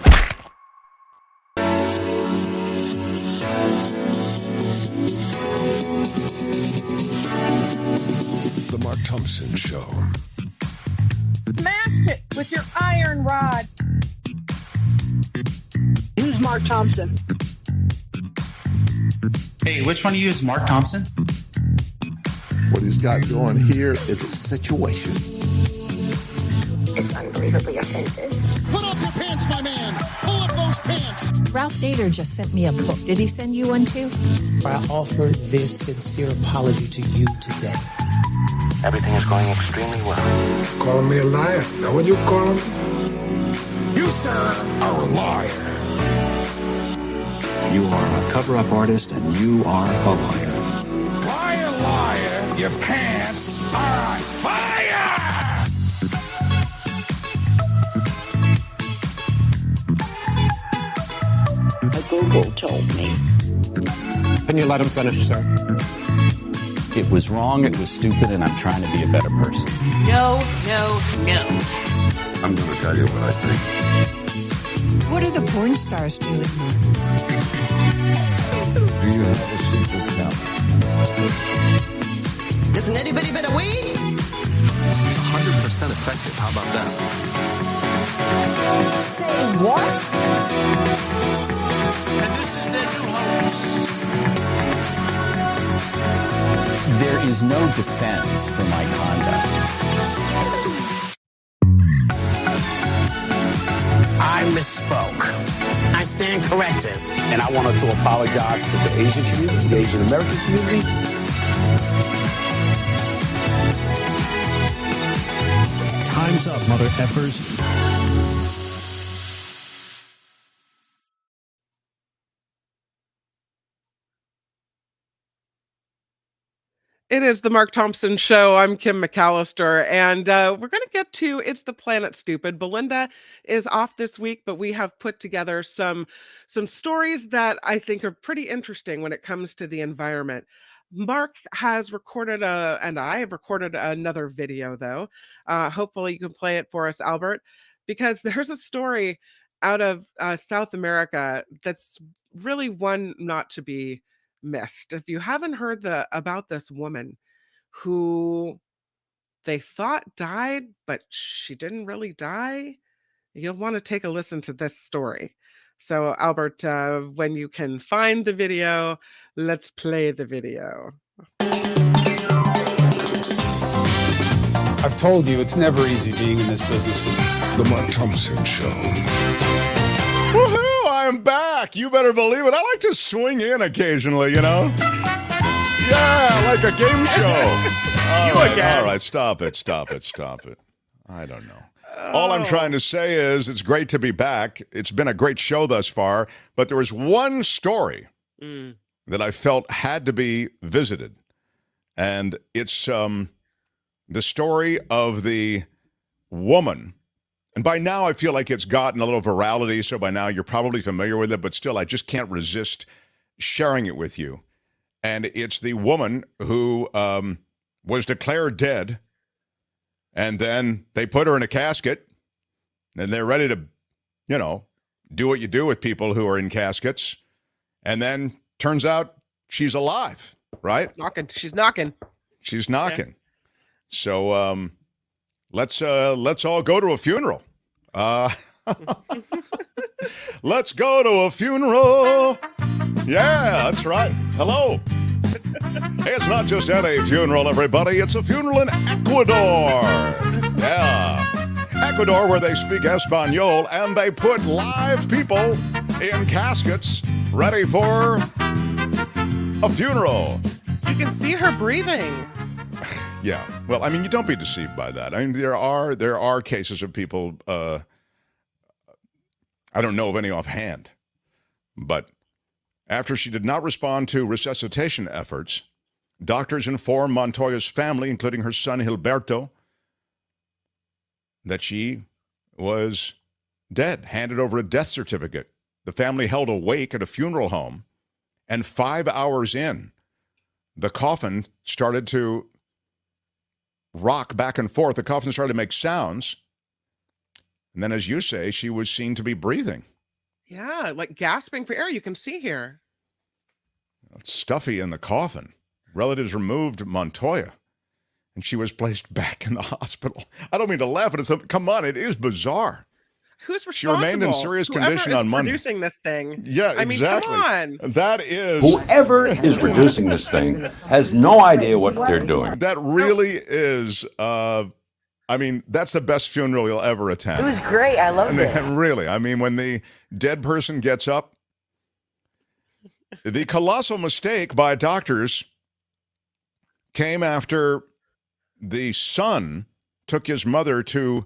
The Mark Thompson Show. Smash it with your iron rod. Who's Mark Thompson? Hey, which one of you is Mark Thompson? What he's got going here is a situation. It's unbelievably offensive. Put up your pants, my man. Pull up those pants. Ralph Nader just sent me a book. Did he send you one too? I offer this sincere apology to you today. Everything is going extremely well. Calling me a liar? Now what you calling me? You, sir, are a liar. You are a cover-up artist, and you are a liar. Liar, your pants are on fire! Google told me. Can you let him finish, sir? It was wrong, it was stupid, and I'm trying to be a better person. No, no, no. I'm going to tell you what I think. What are the porn stars doing? Do you have a secret now? Does an itty bitty bit of weed? 100% effective. How about that? Say what? And this is their new host. There is no defense for my conduct. I misspoke. I stand corrected. And I wanted to apologize to the Asian community, the Asian American community. Time's up, mother effers. It is the Mark Thompson Show. I'm Kim McAllister, and we're going to get to It's the Planet Stupid. Belinda is off this week, but we have put together some stories that I think are pretty interesting when it comes to the environment. Mark has recorded and I have recorded another video, though. Hopefully you can play it for us, Albert, because there's a story out of South America that's really one not to be missed. If you haven't heard about this woman who they thought died, but she didn't really die, you'll want to take a listen to this story. So, Albert, when you can find the video, let's play the video. I've told you, it's never easy being in this business. The Mark Thompson Show. Woohoo! I'm back. You better believe it. I like to swing in occasionally, you know? Yeah, like a game show. All right, stop it. I don't know. All I'm trying to say is it's great to be back. It's been a great show thus far, but there was one story that I felt had to be visited, and it's the story of the woman. And by now, I feel like it's gotten a little virality, so by now you're probably familiar with it, but still, I just can't resist sharing it with you. And it's the woman who was declared dead, and then they put her in a casket, and they're ready to, do what you do with people who are in caskets. And then turns out she's alive, right? Knocking. She's knocking. She's knocking. Yeah. So let's all go to a funeral. Let's go to a funeral. Yeah, that's right. Hello. It's not just any funeral, everybody. It's a funeral in Ecuador. Yeah. Ecuador, where they speak Espanol, and they put live people in caskets ready for a funeral. You can see her breathing. Yeah. Well, I mean, you don't be deceived by that. I mean, there are cases of people, I don't know of any offhand, but after she did not respond to resuscitation efforts, doctors informed Montoya's family, including her son Gilberto, that she was dead, handed over a death certificate. The family held a wake at a funeral home, and 5 hours in, the coffin started to rock back and forth. The coffin started to make sounds. And then, as you say, she was seen to be breathing. Yeah, like gasping for air. You can see here. It's stuffy in the coffin. Relatives removed Montoya, and she was placed back in the hospital. I don't mean to laugh, but come on, it is bizarre. Who's responsible? She remained in serious condition on Monday. Producing this thing. Yeah, exactly. I mean, come on. That is. Whoever is producing this thing has no idea what they're doing. That really is. I mean, that's the best funeral you'll ever attend. It was great. I loved it. Really. I mean, when the dead person gets up, the colossal mistake by doctors came after the son took his mother to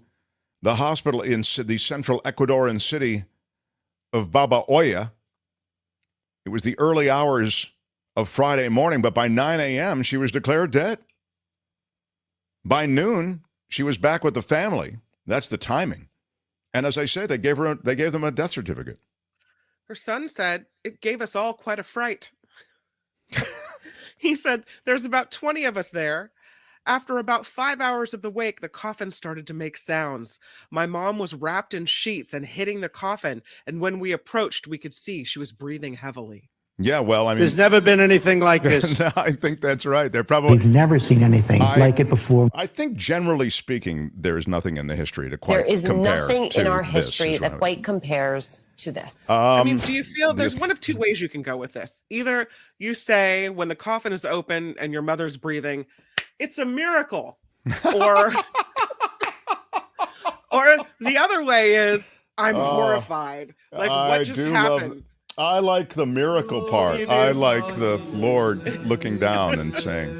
the hospital in the central Ecuadorian city of Babaoya. It was the early hours of Friday morning, but by 9 a.m., she was declared dead. By noon, she was back with the family. That's the timing. And as I say, they gave them a death certificate. Her son said, it gave us all quite a fright. He said, there's about 20 of us there. After about 5 hours of the wake, the coffin started to make sounds. My mom was wrapped in sheets and hitting the coffin. And when we approached, we could see she was breathing heavily. Yeah, well, I mean, there's never been anything like this. I think that's right. We've never seen anything like it before. I think, generally speaking, there is nothing in the history to quite compare. There is nothing in our history that right. quite compares to this. I mean, do you feel there's one of two ways you can go with this? Either you say when the coffin is open and your mother's breathing, it's a miracle, or the other way is I'm horrified. Like, what just happened? I like the miracle part. I like the Lord looking down and saying.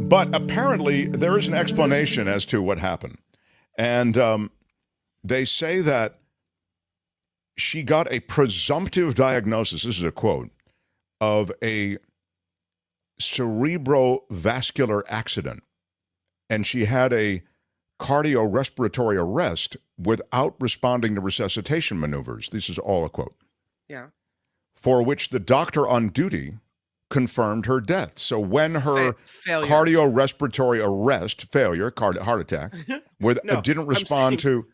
But apparently there is an explanation as to what happened. And they say that she got a presumptive diagnosis, this is a quote, of a cerebrovascular accident. And she had a cardiorespiratory arrest without responding to resuscitation maneuvers. This is all a quote. Yeah. For which the doctor on duty confirmed her death. So when her cardiorespiratory arrest, heart attack, didn't respond to,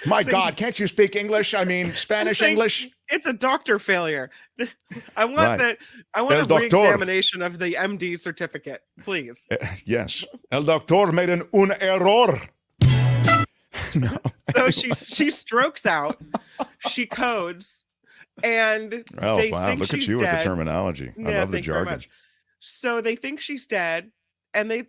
my God, can't you speak English? I mean, Spanish, English? It's a doctor failure. I want a re-examination of the MD certificate, please. Yes. El doctor made un error. No. So she strokes out, she codes, and they think look she's at you dead. with the terminology. I love the jargon. So they think she's dead, and they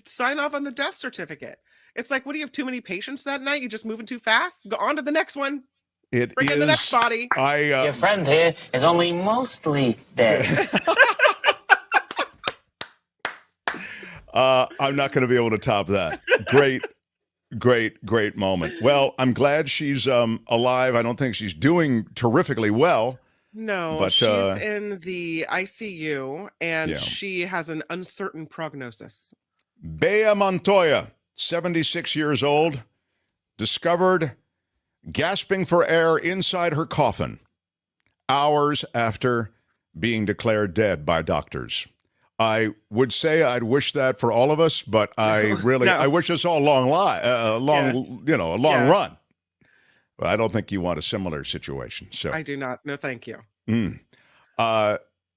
sign off on the death certificate. It's like, what do you have too many patients that night? You just moving too fast? Go on to the next one. Bring in the next body. Your friend here is only mostly dead. I'm not going to be able to top that. Great moment. Well, I'm glad she's alive. I don't think she's doing terrifically well. No, but she's in the ICU, and she has an uncertain prognosis. Bea Montoya, 76 years old, discovered gasping for air inside her coffin hours after being declared dead by doctors. I would say I'd wish that for all of us, but I wish us all a long run. But I don't think you want a similar situation. So I do not. No, thank you.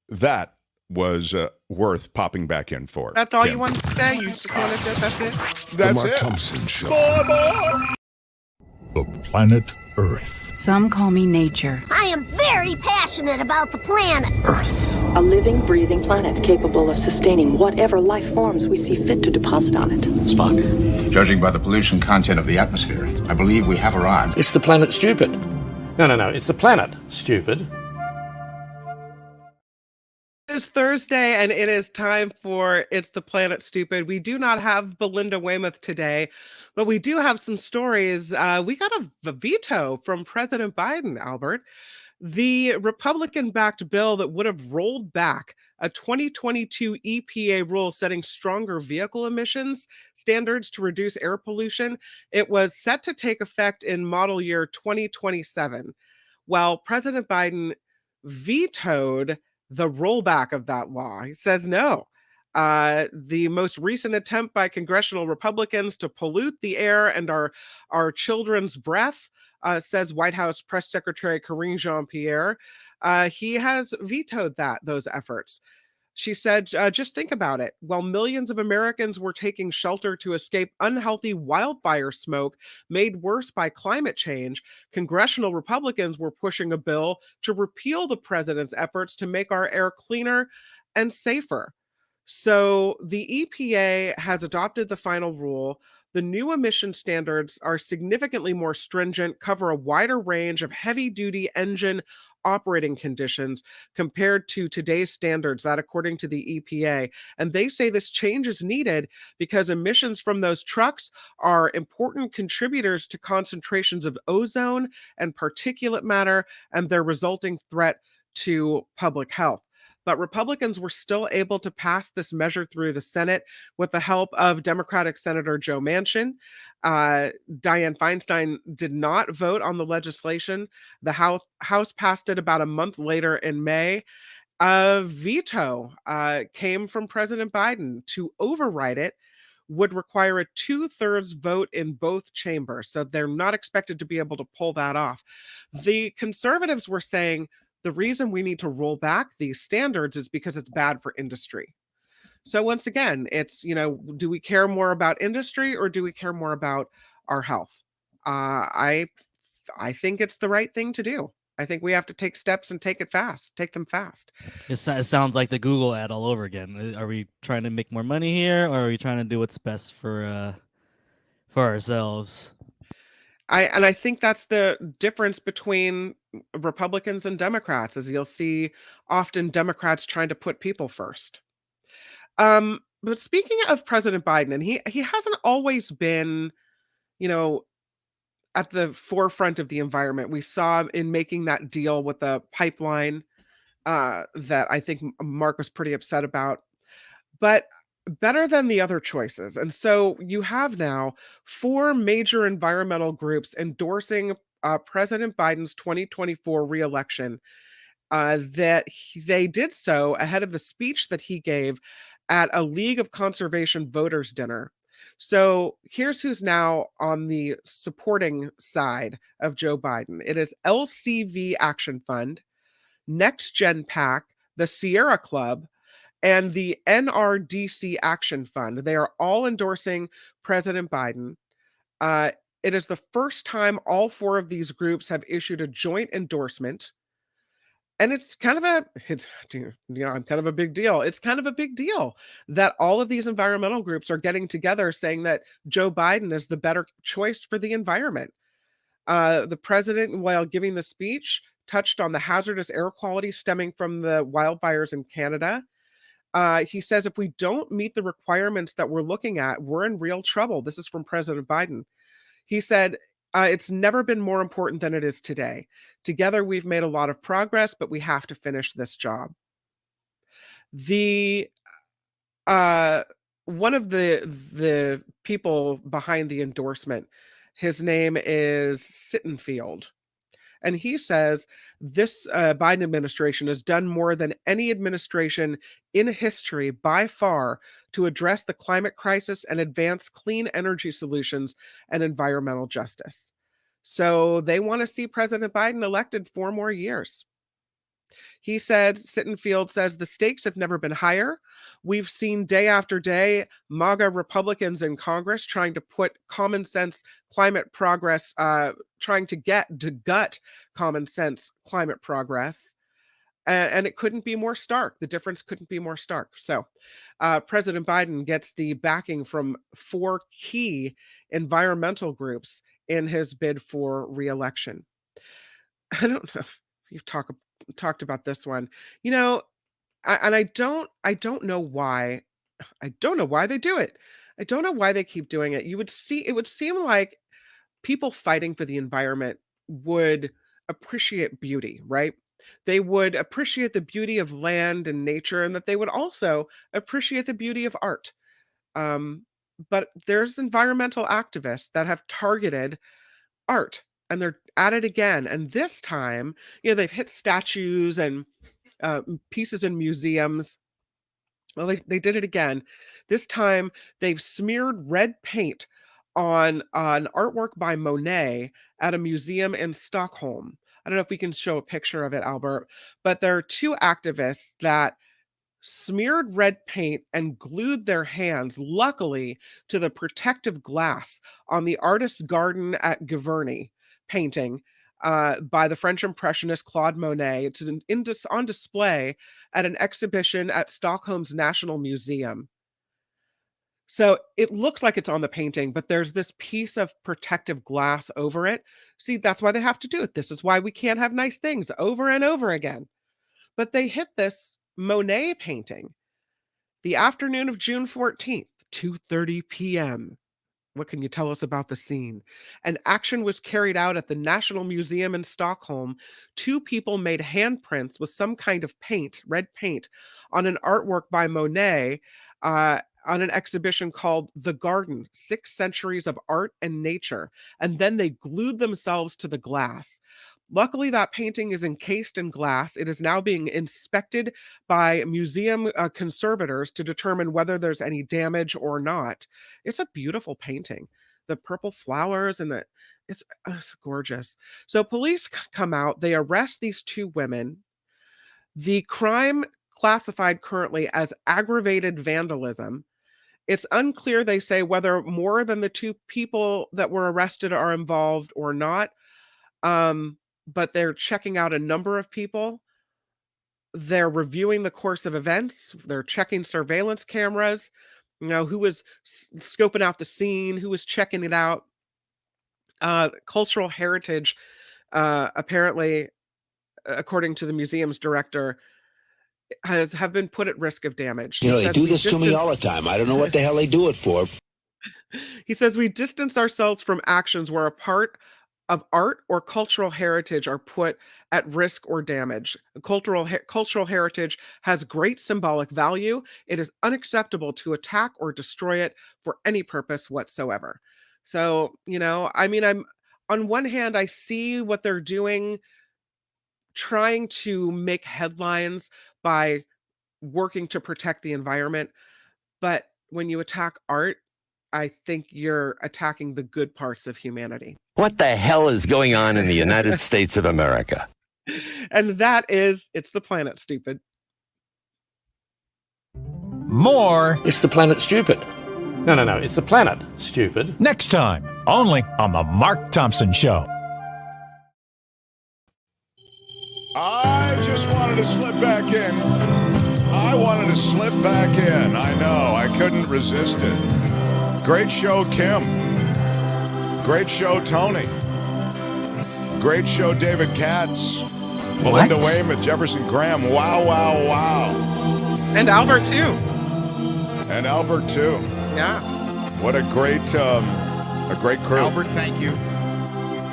That was worth popping back in for. That's all Kim. you wanted to say? You just wanted to, that's it? That's The Mark it. Thompson Show. The planet Earth. Some call me nature. I am very passionate about the planet. A living, breathing planet capable of sustaining whatever life forms we see fit to deposit on it. Spock, judging by the pollution content of the atmosphere, I believe we have arrived. It's the planet stupid. No. It's the planet stupid. It is Thursday, and it is time for It's the Planet Stupid. We do not have Belinda Weymouth today, but we do have some stories. We got a veto from President Biden, Albert. The Republican-backed bill that would have rolled back a 2022 EPA rule setting stronger vehicle emissions standards to reduce air pollution, it was set to take effect in model year 2027. While President Biden vetoed the rollback of that law. He says no. The most recent attempt by congressional Republicans to pollute the air and our children's breath, says White House Press Secretary Karine Jean-Pierre. He has vetoed those efforts. She said, just think about it. While millions of Americans were taking shelter to escape unhealthy wildfire smoke made worse by climate change, congressional Republicans were pushing a bill to repeal the president's efforts to make our air cleaner and safer. So the EPA has adopted the final rule. The new emission standards are significantly more stringent, cover a wider range of heavy-duty engine operating conditions compared to today's standards, that according to the EPA. And they say this change is needed because emissions from those trucks are important contributors to concentrations of ozone and particulate matter and their resulting threat to public health. But Republicans were still able to pass this measure through the Senate with the help of Democratic Senator Joe Manchin. Dianne Feinstein did not vote on the legislation. The House passed it about a month later in May. A veto came from President Biden. To override it would require a 2/3 vote in both chambers. So they're not expected to be able to pull that off. The conservatives were saying, the reason we need to roll back these standards is because it's bad for industry. So once again, it's, do we care more about industry or do we care more about our health? I think it's the right thing to do. I think we have to take steps and take them fast. It sounds like the Google ad all over again. Are we trying to make more money here, or are we trying to do what's best for ourselves? I think that's the difference between Republicans and Democrats, is you'll see often Democrats trying to put people first. But speaking of President Biden, and he hasn't always been, at the forefront of the environment. We saw him in making that deal with the pipeline that I think Mark was pretty upset about. But better than the other choices. And so you have now 4 major environmental groups endorsing President Biden's 2024 reelection. They did so ahead of the speech that he gave at a League of Conservation Voters dinner. So here's who's now on the supporting side of Joe Biden. It is LCV Action Fund, Next Gen PAC, the Sierra Club, and the NRDC Action Fund. They are all endorsing President Biden. It is the first time all 4 of these groups have issued a joint endorsement. And it's kind of a big deal. It's kind of a big deal that all of these environmental groups are getting together saying that Joe Biden is the better choice for the environment. The president, while giving the speech, touched on the hazardous air quality stemming from the wildfires in Canada. He says, if we don't meet the requirements that we're looking at, we're in real trouble. This is from President Biden. He said, it's never been more important than it is today. Together, we've made a lot of progress, but we have to finish this job. One of the people behind the endorsement, his name is Sittenfield. And he says this Biden administration has done more than any administration in history by far to address the climate crisis and advance clean energy solutions and environmental justice. So they want to see President Biden elected 4 more years. He said, Sittenfeld says, the stakes have never been higher. We've seen day after day MAGA Republicans in Congress trying to put common sense climate progress, trying to gut common sense climate progress. And it couldn't be more stark. The difference couldn't be more stark. So President Biden gets the backing from 4 key environmental groups in his bid for re-election. I don't know if you've talked about this one, I don't know why. I don't know why they do it. I don't know why they keep doing it. It would seem like people fighting for the environment would appreciate beauty, right? They would appreciate the beauty of land and nature, and that they would also appreciate the beauty of art. But there's environmental activists that have targeted art, and they're at it again. And this time, they've hit statues and pieces in museums. Well, they did it again. This time, they've smeared red paint on an artwork by Monet at a museum in Stockholm. I don't know if we can show a picture of it, Albert, but there are 2 activists that smeared red paint and glued their hands, luckily, to the protective glass on the artist's garden at Giverny painting by the French Impressionist Claude Monet. It's on display at an exhibition at Stockholm's National Museum. So it looks like it's on the painting, but there's this piece of protective glass over it. See, that's why they have to do it. This is why we can't have nice things over and over again. But they hit this Monet painting the afternoon of June 14th, 2:30 p.m. What can you tell us about the scene? An action was carried out at the National Museum in Stockholm. 2 people made handprints with some kind of paint, red paint, on an artwork by Monet on an exhibition called The Garden, 6 Centuries of Art and Nature. And then they glued themselves to the glass. Luckily, that painting is encased in glass. It is now being inspected by museum conservators to determine whether there's any damage or not. It's a beautiful painting. The purple flowers and it's gorgeous. So police come out. They arrest these 2 women. The crime classified currently as aggravated vandalism. It's unclear, they say, whether more than the 2 people that were arrested are involved or not. But they're checking out a number of people. They're reviewing the course of events. They're checking surveillance cameras, who was scoping out the scene, who was checking it out. Cultural heritage, apparently, according to the museum's director, have been put at risk of damage. They do this to me all the time. I don't know what the hell they do it for. He says, we distance ourselves from actions where a part of art or cultural heritage are put at risk or damage. Cultural heritage has great symbolic value. It is unacceptable to attack or destroy it for any purpose whatsoever. So, I'm on one hand, I see what they're doing, trying to make headlines by working to protect the environment. But when you attack art, I think you're attacking the good parts of humanity. What the hell is going on in the United States of America? And it's the planet, stupid. More. It's the planet, stupid. No. It's the planet, stupid. Next time, only on The Mark Thompson Show. I just wanted to slip back in. I know. I couldn't resist it. Great show, Kim. Great show, Tony. Great show, David Katz. Melinda Weymouth, Jefferson Graham. Wow. And Albert, too. Yeah. What a great crew. Albert, thank you.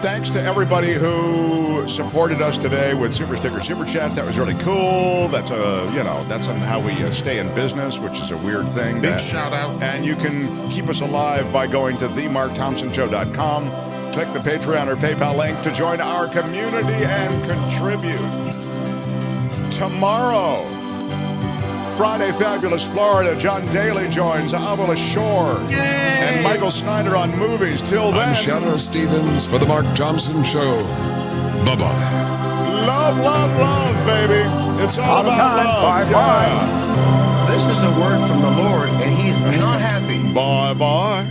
Thanks to everybody who supported us today with super sticker, super chats. That was really cool. That's how we stay in business, which is a weird thing. Big shout out. And you can keep us alive by going to themarkthompsonshow.com. Click the Patreon or PayPal link to join our community and contribute. Tomorrow, Friday Fabulous Florida, John Daly joins Avila Shore and Michael Snyder on movies. Till then, I'm Shadow Stevens for The Mark Thompson Show. Bye-bye. Love, love, love, baby. It's all about love. Bye. This is a word from the Lord, and he's not happy. Bye-bye.